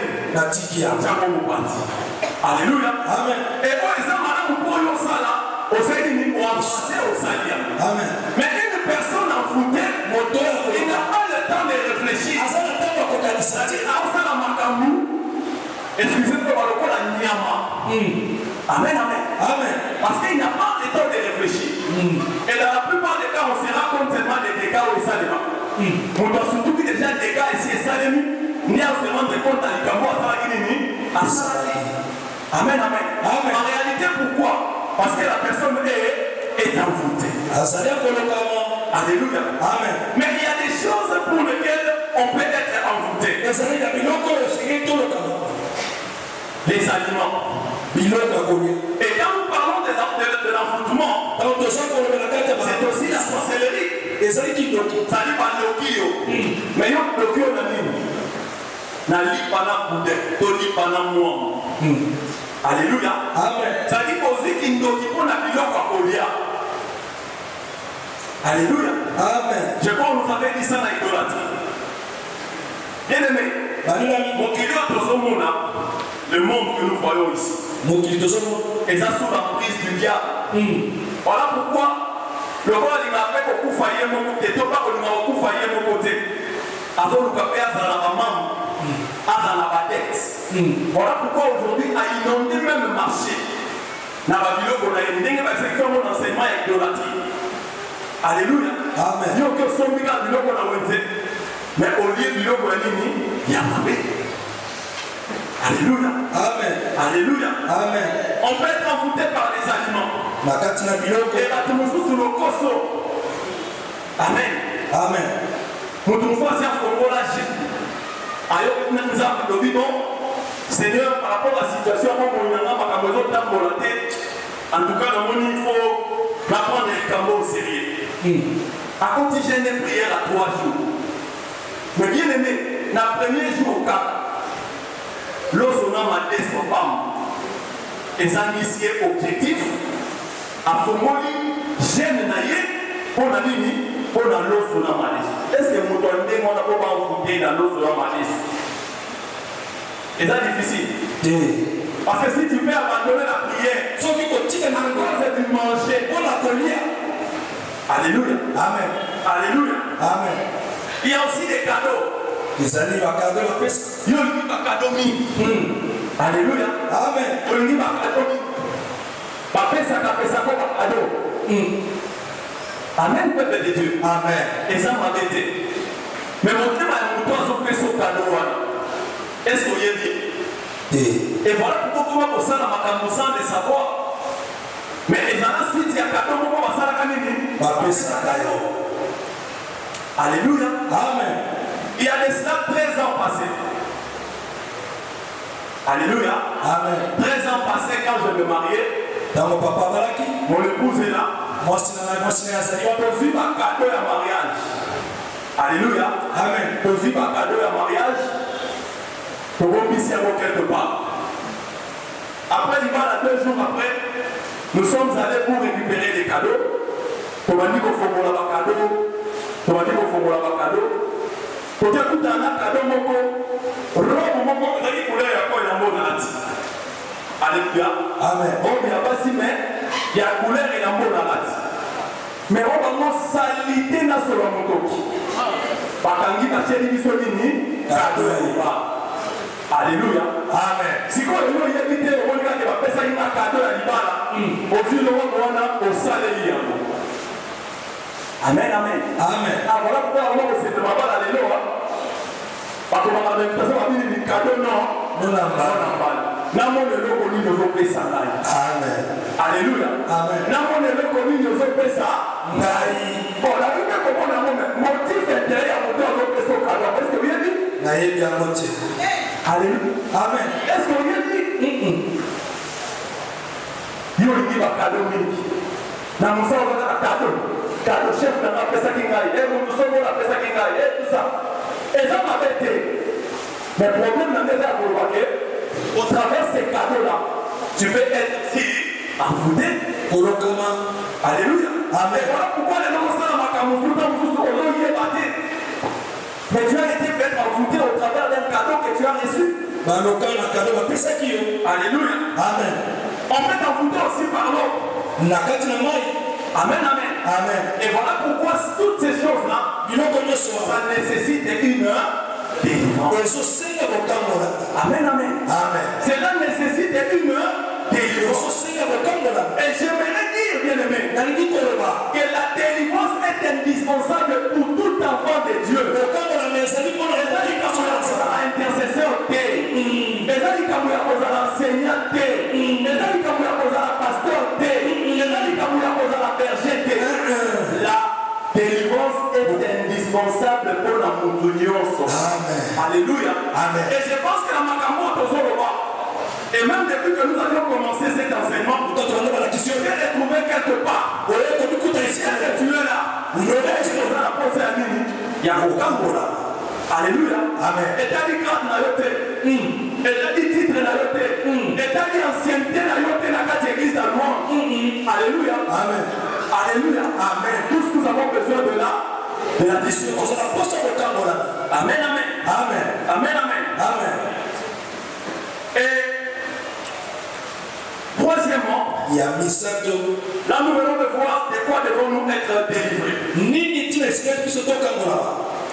alléluia. Amen. Et on les a malades pour le sala, au Seigneur, on a passé au Seigneur. Amen. Mais une personne envoûtée, il n'a pas le temps de réfléchir. Excusez-moi, le Nyama. Amen, amen. Amen. Parce qu'il n'a pas le temps de réfléchir. Et dans la plupart des cas, on se rend compte seulement des dégâts où il s'est démarré. On doit surtout que déjà des dégâts ici et ça, ni à se rendre compte à l'Ikambo, à Saragini, à Saragini. Amen, amen. Amen. En réalité, pourquoi? Parce que la personne est envoûtée. Alléluia. Amen. Mais il y a des choses pour lesquelles on peut être envoûté. Les aliments. Et quand nous parlons de l'envoûtement, c'est aussi la sorcellerie. Ça dit pas l'okio. Mais l'okio n'a pas na toli pas na moi. Alléluia. Amen. Ça dit aussi qu'il doit na biloko akolia. Alléluia. Amen. Je crois que vous avez dit ça dans l'idolâtrie. Bien aimé, le monde que nous voyons ici, et ça sous la prise du diable. Voilà pourquoi le roi il m'a fait beaucoup faillir mon côté, tout pas qu'on a beaucoup faillir mon côté. Avant le café à la maman, à la dette. Voilà pourquoi aujourd'hui a inondé même le marché. Dans la ville qu'on a inondé, parce que c'est mon enseignement avec l'idolâtrie. Alléluia. Amen. Il y a que son miracle de l'eau qu'on a oué. Mais au lieu de l'eau qu'on a dit, il y a ma paix. Alléluia. Amen. Alléluia. Amen. On peut être envoûté par les aliments. Et la tomousou sur le cosso. Amen. Amen. Nous devons faire un formulage. Ayo, nous avons dit bon, Seigneur, par rapport à la situation, en tout cas, il faut prendre les camots au sérieux. À continuer une prière à 3 jours. Mais bien aimé, dans le premier jour, lorsqu'on a demandé son femme, et ça initié objectif, à Fomoli, j'aime naïe, on a dit, on a l'os on a demandé. Est-ce que mon toit n'est pas en fouillé dans l'os on a demandé? Et c'est difficile. Parce que si tu peux abandonner la prière, c'est du manger, on a collier. Alléluia. Amen. Alléluia. Amen. Il y a aussi des cadeaux. Les amis, va cadeau la pesque. Il y a un cadeau. Alléluia. Amen. Il y a un cadeau. Papa, ça comme cadeau. Amen, peuple de Dieu. Amen. Et ça m'a été. Mais mon thème a un mouton à ce cadeau. Est-ce que vous y êtes dit? Et voilà pourquoi on s'en a sans de savoir. Mais les gens qui disent cadeau, on va s'en cadeau. Alléluia. Amen. Il y a de cela 13 ans passés. Alléluia. Amen. 13 ans passés quand je me mariais. Dans mon papa Balaki. Mon épouse est là. Moi, c'est un cadeau à mariage. Alléluia. Amen. Posé un cadeau à mariage. Pour qu'on puisse y avoir quelque part. Après, il va là 2 jours après. Nous sommes allés pour récupérer des cadeaux. On m'a dit qu'il faut qu'on ait un cadeau. On m'a dit qu'il faut qu'on ait un cadeau. Pour que tout un cadeau, mon robe, mon couleur, il y a un mot dans la tête. Alléluia. Amen. Bon, il n'y a pas si, mais il y a une couleur et un mot dans la tête. Mais on va vraiment salité dans ce moment. Parce qu'il y a des bisonini, cadeau est là. Alléluia. Amen. Si vous avez dit que vous avez fait ça, il y a un cadeau à l'ibala. Au fil de l'eau, on a au salé. Amen, amen. Amen. Ah, voilà pourquoi on va se demander à l'élo. Parce qu'on a dit que cadeau, non. Non, non, non. Non, non, le logo, nous devons payer ça. Amen. Alléluia. Amen. Non, non, le logo, nous devons payer ça. Bon, la vie que on a motif derrière mon père, donc est-ce que vous avez dit? Naïe bien motif. Alléluia. Amen. Est-ce que vous avez dit? Il y a un cadeau. Dans mon sang, on a un cadeau. Cadeau chef, on a fait ça qui gagne. Et nous sommes on a fait ça qui gagne. Et tout ça. Et ça m'a bêté. Mais le problème, dans les arbres, au travers de ces cadeaux-là, tu peux être ici, envoûté. Alléluia. Amen. Et voilà pourquoi les gens sont dans ma camouflage, mais tu as été fait envoûté au travers d'un cadeau que tu as reçu. Alléluia. Amen. On peut t'envoûter aussi par l'homme. Amen, amen. Amen. Et voilà pourquoi toutes ces choses-là, ça nécessite une délivrance. Amen, amen. Amen. Cela nécessite une délivrance. Et j'aimerais dire, bien aimé, que la délivrance est indispensable pour tout enfant de Dieu. Intercesseur la délivrance est indispensable pour la montagnoso. Alléluia. Amen. Et je pense que la Makambo et même depuis que nous avions commencé cet enseignement, je l'ai trouvé quelque part. Est-ce que tu es là? Il y a un Makambo là. Alléluia. Amen. Et t'as dit grade na yote. Et t'as dit titre na yote. Et t'as dit ancienneté na yote na quatre églises à louange. Alléluia. Amen. Alléluia. Amen. Tout ce que nous avons besoin de là, de la distribution. Amen, amen. Amen. Amen, amen. Amen. Et troisièmement, là nous venons de voir de quoi devons-nous être délivrés.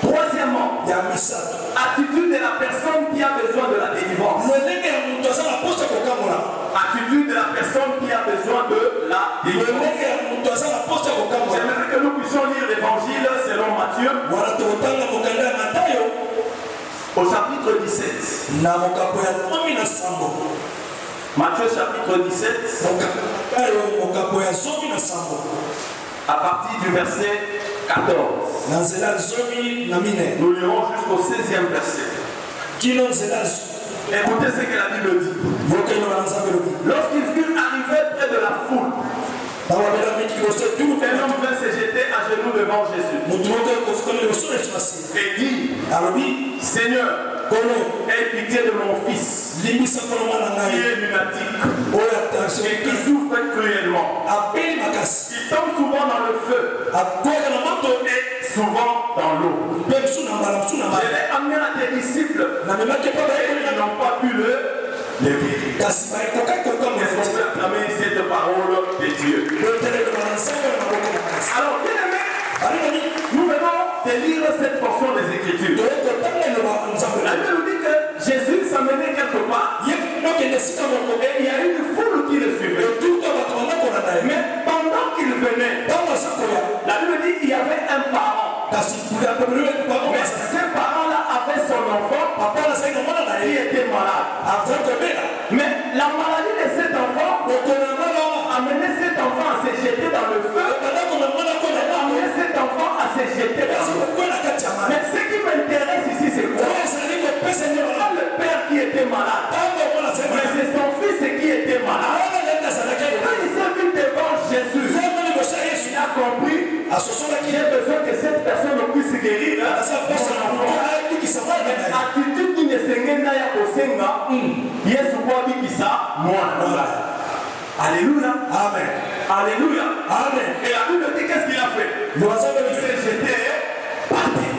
Troisièmement, attitude de la personne qui a besoin de la délivrance. Attitude de la personne qui a besoin de la délivrance. J'aimerais que nous puissions lire l'évangile selon Matthieu au chapitre 17. Matthieu chapitre 17 à partir du verset 14. Nous lirons jusqu'au 16e verset. Écoutez ce que la Bible dit. Lorsqu'ils furent arrivés près de la foule, un homme vint se jeter à genoux genoux devant Jésus. Et dit, Seigneur, aie pitié de mon fils qui est lunatique et qui souffre cruellement. Il tombe souvent dans le feu et souvent dans l'eau. Je l'ai amené à tes disciples et ils n'ont pas pu le guérir. Est-ce qu'on peut acclamer cette parole de Dieu? Alors, bien aimé, nous venons de lire cette portion des Écritures. La Bible nous dit que Jésus s'amenait quelque part et il y a une foule qui le suivait. Mais pendant qu'il venait, la Bible dit qu'il y avait un parent. Mais ce parent-là avait son enfant qui était malade. Mais la maladie de cet enfant amenait cet enfant à se jeter dans le feu. Amenait cet enfant à se jeter dans l'eau. Mais ce qui m'intéresse ici, c'est quoi? C'est pas le père qui était malade, mais c'est son fils qui était malade. Quand il s'est vu devant Jésus, il a compris qu'il a besoin que cette personne puisse guérir. Attitude qui ne s'engage pas à Kosenga, Yesu kwa bikisa mwana. Alléluia. Amen. Alléluia. Amen. Et la Bible dit qu'est-ce qu'il a fait? Il s'est jeté par terre.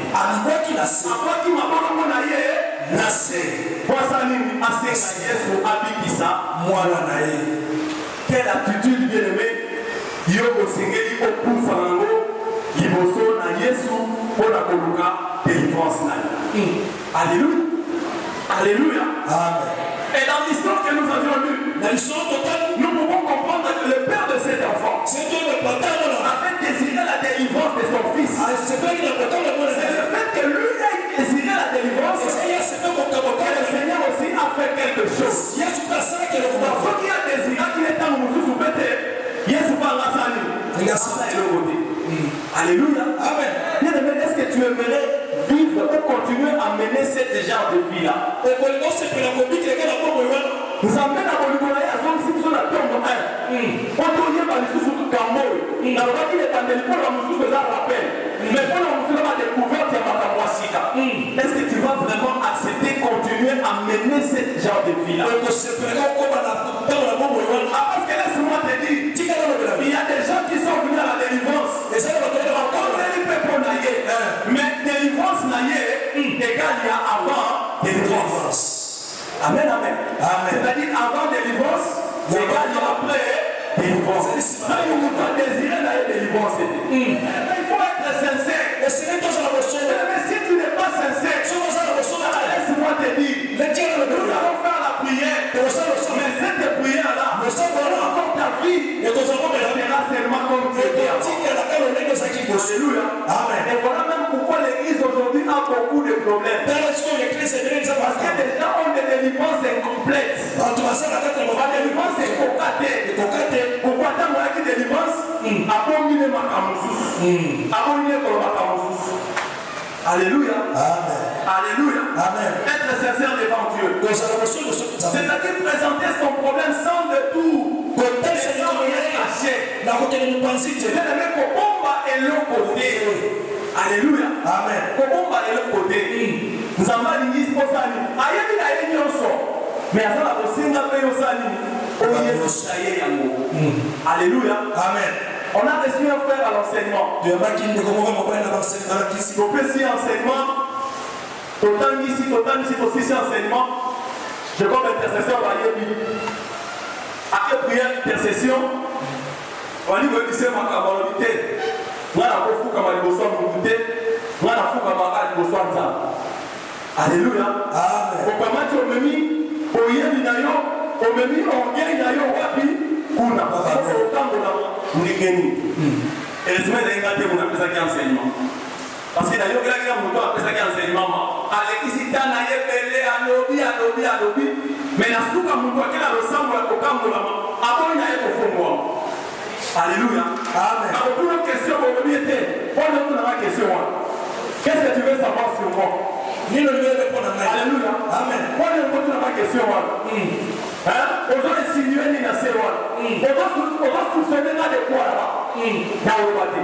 Quelle attitude bien aimé? Yoko singeli opousa nango liboso na Yesu pona koluka délivrance na. Alléluia. Alléluia. Amen. Et dans l'histoire que nous avions lue, nous pouvons comprendre que le père de cet enfant avait désiré la délivrance de son fils. C'est le fait que lui ait désiré la délivrance que le Seigneur aussi a fait quelque chose. Parce qu'il a désiré qu'il est en nous peut-être. Alléluia. Amen. Bien aimé, est-ce que tu aimerais vivre ou continuer à mener ce genre de vie-là? Nous amène à Bolivie à zone si tu as tombe un. On doit y aller sous le Cameroun. Dans le cas il est en pour la musique de la rappel. Mais pour la musique de la découverte, il y a ma capacité. Est-ce que tu vas vraiment accepter continuer à mener ce genre de vie-là? Parce que laisse-moi te dire, il y a des gens qui sont venus à la délivrance. Et c'est encore les peuples naïfs. Mais délivrance naïe égale il y a avant délivrance. Amen, amen. C'est-à-dire avant délivrance, égale après délivrance. Là, il faut pas désirer la délivrance. Il faut être sincère. Mais si tu n'es pas sincère, laisse-moi te dire, nous allons faire la prière. Mais cette prière-là, encore ta vie, sera seulement comme Dieu. Alléluia. Amen. Et voilà même pourquoi l'église aujourd'hui a beaucoup de problèmes. Parce que les gens ont des délivrances incomplètes. La délivrance est cocatée. Pourquoi tant qu'on a qui délivrance? Abomine makamusus. Abomine makamusus. Alléluia. Amen. Alléluia. Amen. Être sincère devant Dieu. C'est-à-dire présenter son problème sans détour. Sans rien cacher. C'est-à-dire que Komba est le côté. Alléluia. Amen. Komba est le côté. Nous avons dit que c'est ça. Aïe, aïe, aïe, mais à la Bosinga paye au sali. Alléluia. Amen. On a reçu un frère à l'enseignement. Tu peux si enseignement. Total ici aussi enseignement. Je comme intercession à Yébi. Après prière intercession, on dit que c'est ma camarade. Moi, la fou comme il bosse en monté. Moi, la fou comme il bosse en ça. Alléluia. Amen. Au comment tu me mis, au Yébi nayo, au me mis, on gagne nayo, wapi. Kuna parce que autant de la n'igeni et les semaines d'engagé on appelle ça qui enseignement parce que d'ailleurs il y a mon appelle ça qui enseignement avec ici dans la yebele alobi mais la souka mon qui la ressemble au camp de la main avant il y a au fond alléluia amen alors pour une question au milieu était on nous a question qu'est-ce que tu veux savoir sur moi ni le lieu de prendre alléluia amen on nous a question on doit insinuer ni na sewa on doit soupçonner là de quoi là-bas dans le bâti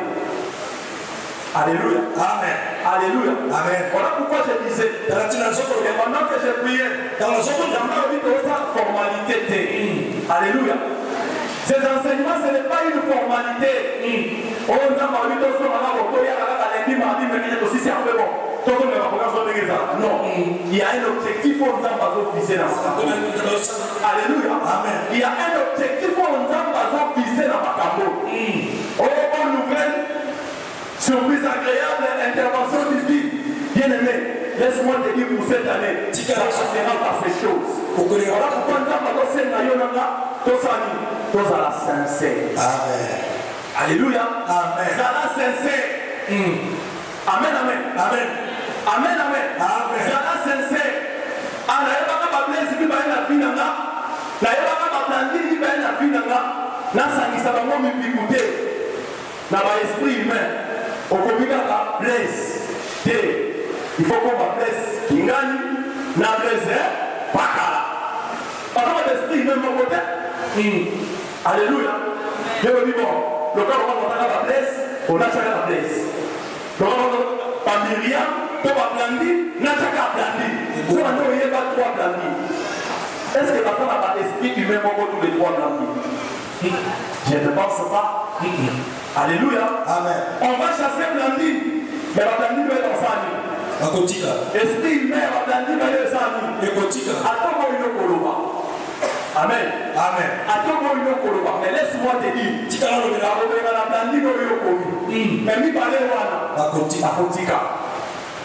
Alléluia. Amen. Alléluia. Amen. Voilà pourquoi je disais. Et pendant que je priais, dans le formalité. Alléluia. Ces enseignements, ce n'est pas une formalité. Non. Il y a un objectif pour nous officier dans ça. Alléluia. Amen. Il y a un objectif pour nous officier dans ma cambo. Oh, bonne nouvelle. Surprise agréable, intervention divine. Bien-aimé, laisse-moi te dire pour cette année, ça passera par ces choses. Voilà pourquoi nous avons la sincère. Amen. Alléluia. Amen. Zala sincère. Amen, amen. Amen. Amen, amen. Amen. Zala sincère. Ah, la yeba ka blesse qui va na vie nanga. La yeba ka blandi qui va na vie nanga. Na sangisa bango mi pikute. Na ba esprit humain. Okomika ka blesse. Il faut qu'on va blesse Kingani, na blesse Pakala. Par contre, l'esprit humain mon côté. Alléluia. Je vous dis bon, le corps on va la blesse, on a chacun la blesse. Donc par Myriam, on va blandi, na chacun blandi. Vous on a eu pas trois blandi. Est-ce que la femme a pas d'esprit humain mon tous les trois blandi? Je ne pense pas. Alléluia. Amen. On va chasser blandi, mais la blandi doit être en famille. Esprit humain va blandi, mais le famille. Attends une koloba. Amen. Amen. Attends une koloba. Mais laisse-moi te dire. Mais mi parler wana. Akotika.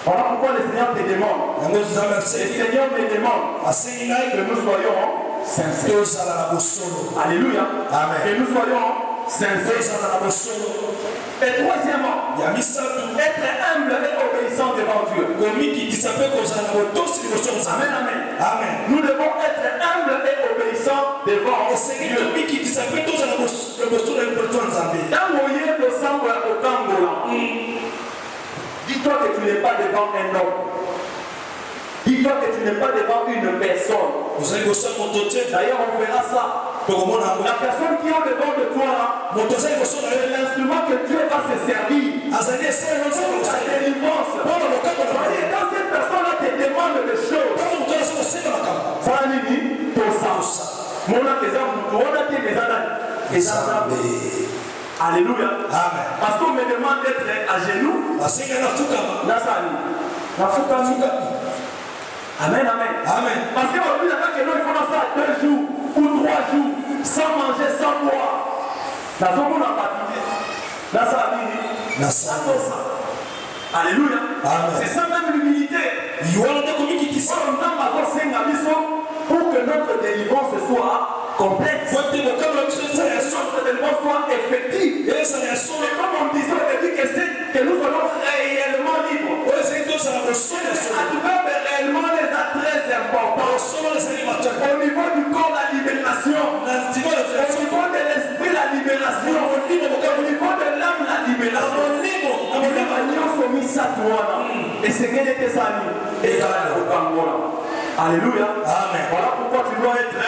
Voilà pourquoi le Seigneur te demande. Le Seigneur me demande que nous soyons sincères. Alléluia. Amen. Que nous soyons sincères. Et troisièmement, être humble et obéissant devant Dieu. Amen, amen. Amen. Nous devons être humbles et obéissants devant Dieu. Dis-toi que tu n'es pas devant un homme. Dis-toi que tu n'es pas devant une personne. D'ailleurs, on verra ça. La personne qui est devant de toi, c'est l'instrument que Dieu va se servir. La délivrance. Quand cette personne-là te demande des choses, ça dit, pour ça. Mon Alléluia. Amen. Parce qu'on me demande d'être à genoux. Amen, amen. Amen. Parce qu'aujourd'hui, il faut faire ça 2 jours ou 3 jours sans manger, sans boire. Alléluia. C'est ça même l'humilité. Pour que notre délivrance soit complète. Notre délivrance soit effective. Et comme on disait, on dit que nous allons réellement libres. Réellement les très important. Au niveau du corps, la libération. Au niveau de l'esprit, la libération. Au niveau de l'âme, la libération. Et c'est qu'elle était sa vie. Alléluia. Amen. Voilà pourquoi tu dois être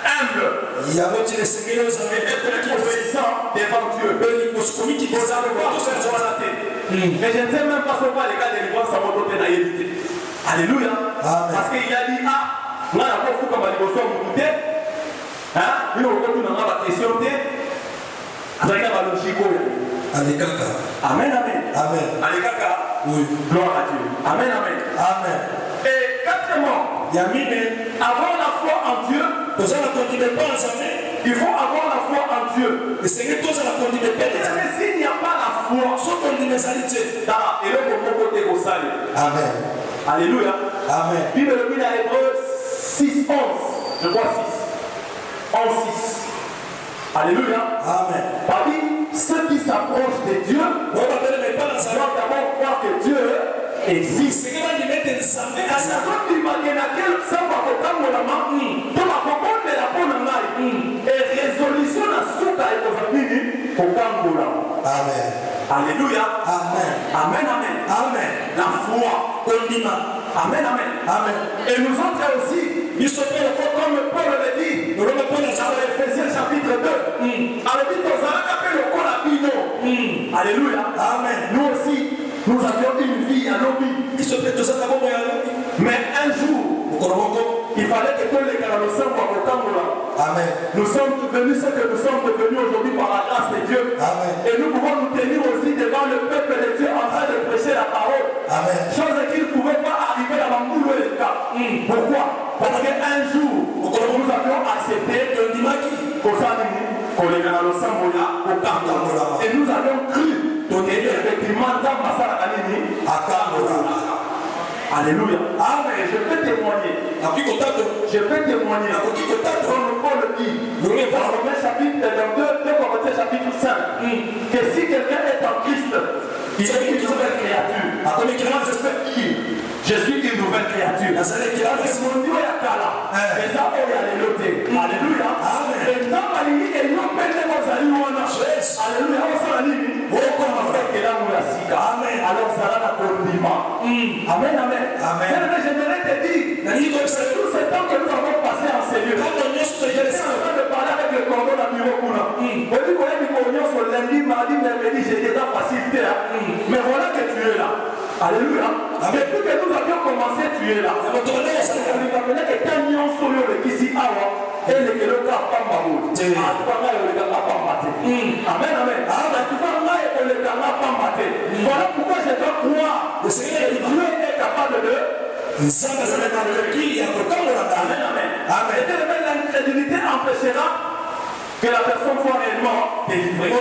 humble. Et être obéissant devant Dieu. Mais je ne sais même pas ce que les gars de l'Église sont montés dans l'éviter. Alléluia. Parce qu'il a dit, on a la pauvre comme il faut monter. Il faut que nous avons la question. Amen, amen. Amen. Oui. Gloire à Dieu. Amen, amen. Amen. Et quatrièmement, avoir la foi en Dieu. Il faut avoir la foi en Dieu. Mais s'il n'y a pas la foi, et le côté au salut. Amen. Alléluia. Amen. Bible le dit dans Hébreux 6, 11. Je crois 6. 11, 6. Alléluia. Amen. Parmi ceux qui s'approchent de Dieu, doivent d'abord croire que Dieu existe. Et résolution à souka et pour Amen. Alléluia. Amen. Amen, amen. Amen. La foi. Amen, amen. Amen. Et nous autres aussi, comme Paul le dit, dans Ephésiens chapitre 2, Alléluia. Amen. Nous aussi, Nous avions une vie à lobby. Mais un jour, il fallait que tous les canaux soient au Cameroun. Amen. Nous sommes devenus ce que nous sommes devenus aujourd'hui par la grâce de Dieu. Amen. Et nous pouvons nous tenir aussi devant le peuple de Dieu en train de prêcher la parole. Amen. Chose qu'il ne pouvait pas arriver dans le boulot et le cas. Pourquoi? Parce qu'un jour, nous avions accepté de dire et nous avions cru donner effectivement dans Masala Kanini à Kamora. Alléluia. Amen. Je peux témoigner. Je peux témoigner. Comme Paul le dit. Dans Romains chapitre 2 Corinthiens chapitre 5. Que si quelqu'un est en Christ, il est une nouvelle créature. Je suis une nouvelle créature. C'est mon Dieu à Kala. Et ça, on est alléluia. Alléluia. Et dans ma ligne, il n'y a pas de mots à l'Iwana. Alléluia. On s'en aligne. On commence avec la Moulassika. Amen. Alors, ça va la condiment. Amen. Amen. Amen. J'aimerais te dire, tout ce temps que nous avons passé en Seigneur, j'étais en train de parler avec le cordon à Mirokuna. On dit qu'on est du cordon sur lundi, mardi, mercredi, j'ai déjà facilité. Mais voilà que tu es là. Alléluia. Depuis que nous avions commencé, tu es là. On lui rappelait que quand nous sommes sur le Kisi Awa, et le Keloka Pambaou. Amen. Amen. Voilà pourquoi je dois croire que Dieu est capable de. Amen. Amen. L'incrédulité empêchera que la personne soit réellement délivrée.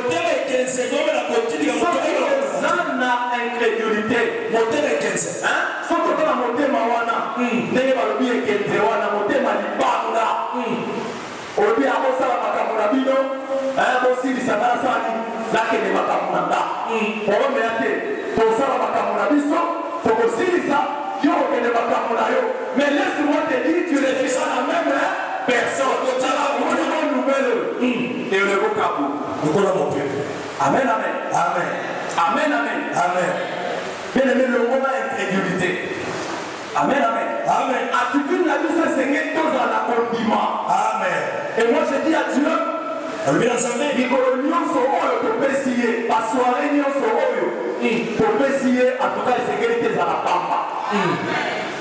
Incrédulité. Sans que la montée mawana, n'est pas le bien qu'elle te wana, montée malibanga. Aujourd'hui, à Mossala Makamurabino, aussi, ça va s'arrêter. Là, qu'il est Makamuranda. Pour me dire, pour ça, Makamurabiso, pour aussi, ça, Dieu est Makamurayo. Mais laisse-moi te dire, tu les fais à la même personne. Tu as une nouvelle. Et le vocabulaire. Amen, amen. Amen. Amen, amen. Amen. Bien aimé, le mot incrédulité. Amen, amen. Amen. Attitude la vie, c'est Seigneur, tous dans la condiment. Amen. Et moi, je dis à Dieu, Nicolonion Soroyo, pour pécier, la soirée, Nion Soroyo, pour pécier, en tout cas, les sécurités à la pampa.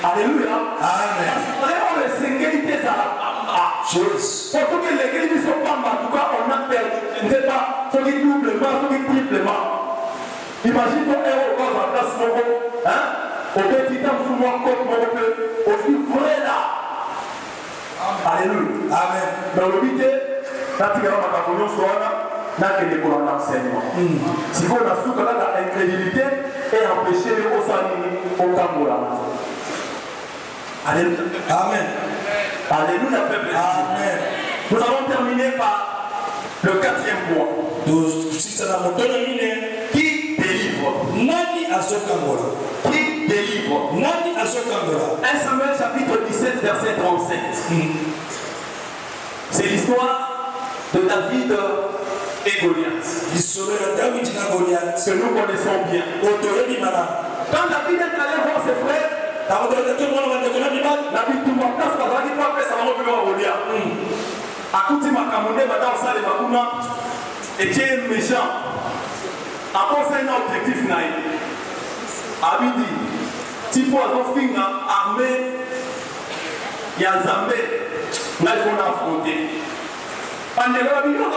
Alléluia. Amen. Parce que les sécurités à la pampa. Surtout que les sécurités sont pampa, en tout cas, on a perdu. Je ne sais pas, ceux qui doublement, ceux qui triplement. Imagine ton héros dans la place Mogo, au petit temps sous moi, comme mon peuple, au plus vrai là. Alléluia. Amen. Dans le but, quand tu as ma communion sur n'a que des cours d'enseignement. Si vous avez souffert de l'incrédulité et empêcher les Osanini au Cameroun. Alléluia. Amen. Alléluia, peuple. Amen. Nous allons terminer par le 4e point. Qui délivre? Nani azokambola. Qui délivre? Nani azokambola. 1 Samuel chapitre 17 verset 37. C'est l'histoire de David et Goliath. Que nous connaissons bien. Quand David est allé voir ses frères, David tout ma place, parce qu'il va faire ça va revenir à Goliath. Akuti Makamunde, Madame Sale Makuna, et Dieu est méchant. Après, c'est un objectif naïf. Abidi, Tipo Azofinga, armée, il y a Zambé, là il faut l'affronter. Pandémie, on a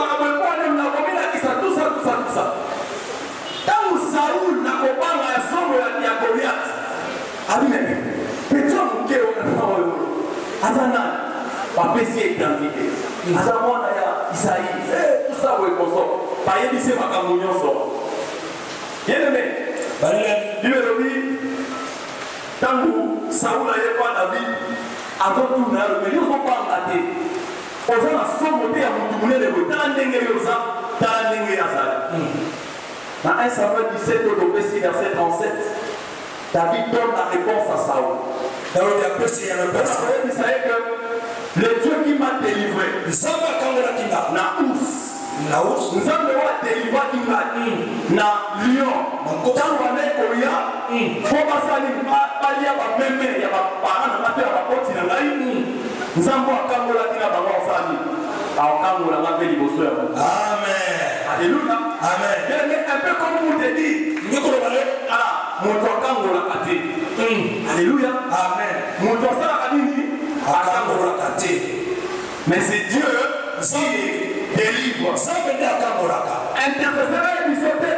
tout ça. Quand Saoul n'a pas la somme de Goliath, Abidi, Pétion, qui est au Azana, Papessier identité. Azamona, Isaïe, tout ça, vous êtes consort. Par exemple, c'est ma communion sort. Bien aimé, Dieu le dit, tant que Saoul n'avait pas David, avant tout, mais ils ne sont pas engagés. On a la somme de Moutoumouné, dans la dengue Yosa, dans la dengue Yazal. Dans 1 Samuel 17, verset 37, David donne la réponse à Saoul. Il savait que le Dieu qui m'a délivré, Naous, nous avons délivré na lion. Quand on est Korea, il faut passer à même il y a pas parents de la porte dans la nous avons Kamola qui n'a pas famille. Alors Kamola m'a fait Amen. Alléluia. Amen. Bien-aimé, un peu comme pour te dire. Voilà, mon toit kangola kate. Alléluia. Amen. Mon toit ça la nini. Akangola kate. Mais c'est Dieu qui délivre. Ça veut dire akangola kate. Intercesseur et bisoté.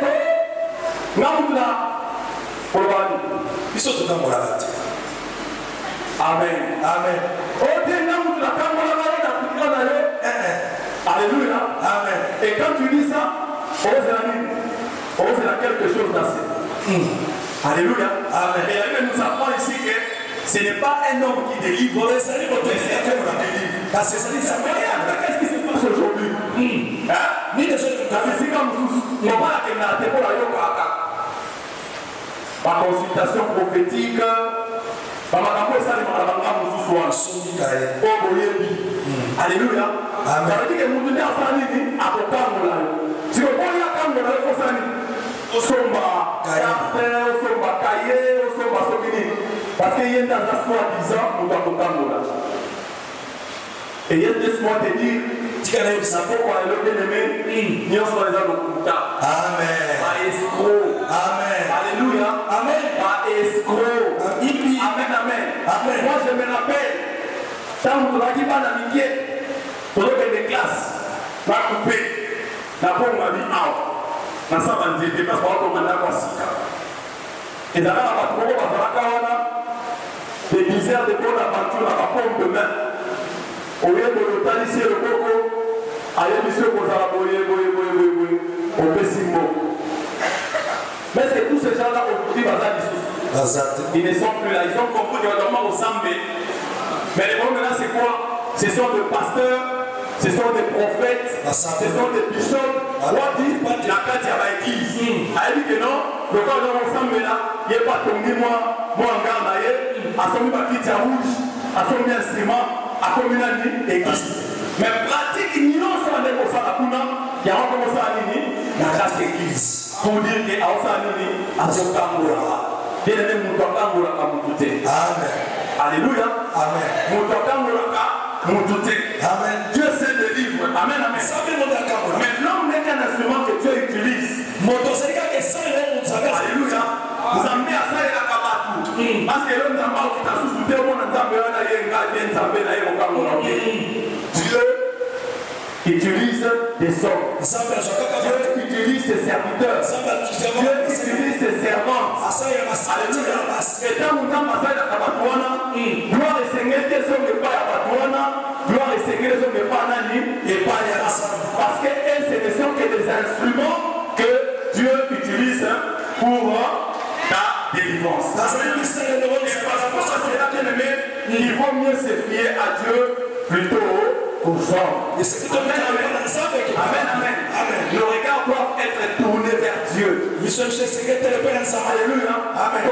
Naoula. Olwani. Bisoté kangola kate. Amen. Amen. Alléluia. Amen. Et quand tu dis ça, on a quelque chose d'assez. Alléluia. Amen. Et la Bible nous apprend ici que ce n'est pas un homme qui délivre, mais c'est un homme qui délivre. Parce que ça dit ça. Qu'est-ce qui se passe aujourd'hui? Ni de ce que tu as dit, la consultation prophétique. Alléluia. Amen. Ça veut dire que nous devons faire à si le bon il y a quand il faut ça, au somba, au somba cahier, au somba sokini. Parce qu'il y a dans la soi-disant, nous devons faire. Et il y a des mois de dire, ça peut quoi le bien-aimé, nous sommes les hommes de Amen. Pas escroc. Amen. Alléluia. Amen. Pas escroc. Amen, amen. Amen. Moi je me rappelle, quand vous avez dit pas d'amitié, pour des classes, ma coupée, la pompe m'a dit out. Na ça m'a dit, parce qu'on a commandé à Sika. Et dans la pompe, on va faire des misères de bonne aventure à la pompe de main. Au lieu de l'hôtel ici, le coco, ailleurs, monsieur, vous allez au Pessimo. Mais est-ce que tous ces gens-là, aujourd'hui, ils ne sont plus là. Ils ont compris directement au Sambé. Mais les mots maintenant, c'est quoi? Ce sont des pasteurs, ce sont des prophètes, ce sont des bishops. What dit la carte à l'église? Elle dit que non, le corps de l'ensemble là, il n'est pas tombé moi en garde d'ailleurs, à son niveau qui tient rouge, à son niveau instrument, à son niveau église. Mais pratique, il n'y a pas de ça à Kuna, il y a un peu ça à Nini, la classe d'église. Pour dire que à Osanini, à son Kangoura. Bien aimé, mon toit Kangoura, mon touté. Amen. Alléluia. Amen. Mon toit Kangoura, mon touté. Amen. Dieu sait le livre. Amen, amen. Mais l'homme n'est qu'un instrument que Dieu utilise. Alléluia. Vous amenez à ça et à Kabatu. Parce que l'homme n'a pas qui t'a sous-souté au monde, Dieu utilise des hommes. Dieu utilise ses serviteurs. Dieu utilise ses servantes. Alléluia. Et quand nous avons passé à Kabatuana, gloire et Seigneur, des hommes ne pas à Kabatuana, gloire et Seigneur, des hommes ne pas à Nani, et pas à parce que ce ne sont que des instruments que Dieu utilise pour ta délivrance. Et parce que c'est là bien aimé, il vaut mieux se fier à Dieu plutôt aux hommes. Amen, amen. Le regard doit être tourné vers Dieu. Alléluia. Amen.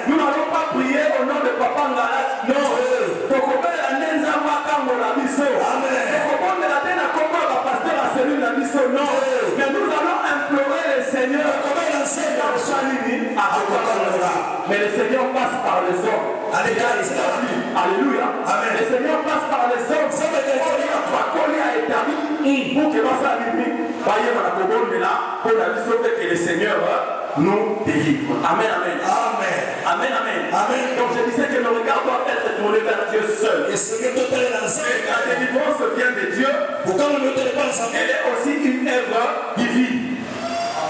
Nous n'allons pas prier au nom de Papa Ngalas. Non. Non. Mais nous allons implorer le Seigneur. Mais le Seigneur passe par les hommes. Alléluia. Amen. Le Seigneur passe par les hommes. Ça veut dire qu'il a établi pour que l'on que le Seigneur nous délivre. Amen, amen. Amen. Amen, amen. Amen. Donc je disais que le regard doit être tourné vers Dieu seul. Et la délivrance vient de Dieu. Elle est aussi une œuvre divine.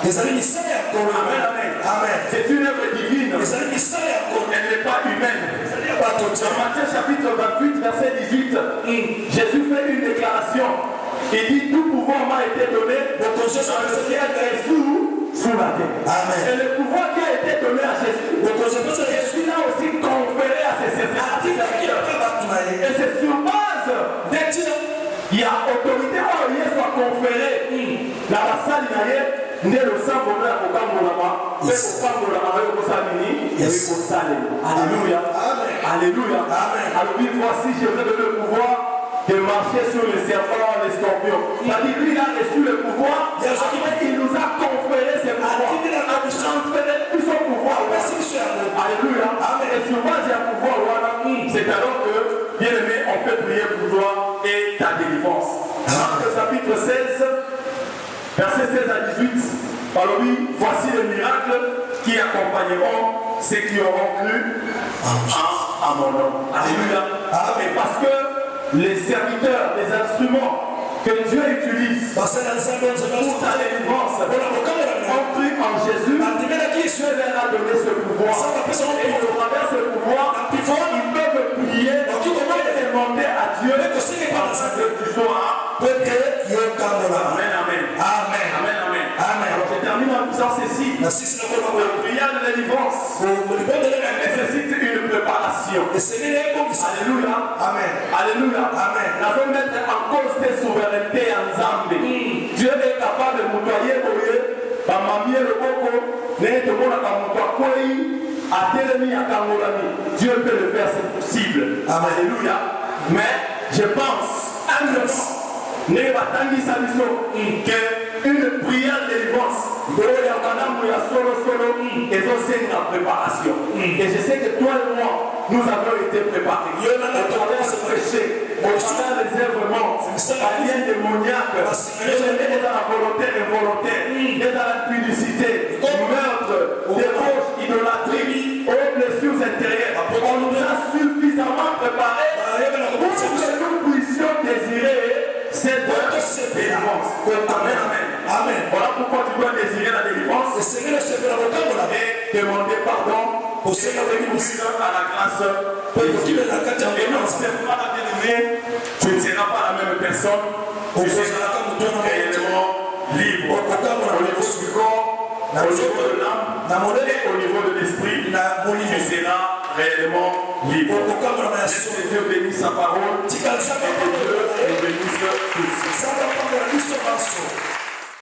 Amen, amen. Amen. C'est une œuvre divine. Elle n'est pas humaine. Dans Matthieu chapitre 28, verset 18, Jésus fait une déclaration. Il dit tout pouvoir m'a été donné dans le ciel et sous la terre. Amen. Et le pouvoir qui a été donné à Jésus, Jésus l'a aussi conféré à ses serviteurs. Et c'est sur base il y a autorité où il soit conféré. La salle n'est le sang pour le Alléluia. Alléluia. Alors voici, je vais donner le pouvoir de marcher sur les serpents, les scorpions. C'est-à-dire lui, il a reçu le pouvoir. Il nous a conféré ses pouvoirs. Il a transféré tout son pouvoir. Alléluia. Et sur base du pouvoir, c'est alors que, bien aimé, on peut prier pour toi et ta délivrance. Marc chapitre chapitre 16, versets 16 à 18, alors oui, voici les miracles qui accompagneront ceux qui auront cru à mon nom. Alléluia. Amen. Parce que les serviteurs, les instruments que Dieu utilise pour ta délivrance ont cru en Jésus. Dieu leur a donné ce pouvoir. Et au travers de ce pouvoir, ils peuvent prier et demander à Dieu afin que tu sois. Amen, amen. Amen, amen, amen. Alors je termine en disant ceci. La prière de délivrance nécessite une préparation. Alléluia. Amen. Alléluia. Amen. La veut mettre en cause tes souverainetés en Zambie. Dieu est capable de moutoyer pour eux. Mamie le coco, n'est de mon Dieu peut le faire, c'est possible. Alléluia. Mais je pense, n'est pas qu'une prière de délivrance, la préparation. Et je sais que toi et moi, nous avons été préparés. Au travers de péché, au travers des œuvres, la lien démoniaque, est dans la volonté involontaire, est dans la publicité, meurtre, débauche, idolâtrie, aux blessures intérieures. On nous a suffisamment préparés pour que nous puissions désirer cette délivrance. Amen, amen. Amen. Voilà pourquoi tu dois désirer la délivrance et demander pardon pour ce qui est à la grâce de Dieu. Et non, ce n'est pas la bien-aimée, tu ne seras pas la même personne, tu seras réellement libre au niveau du corps, au niveau de l'âme et au niveau de l'esprit, tu seras réellement libre. Que Dieu bénisse sa parole et que Dieu nous bénisse tous.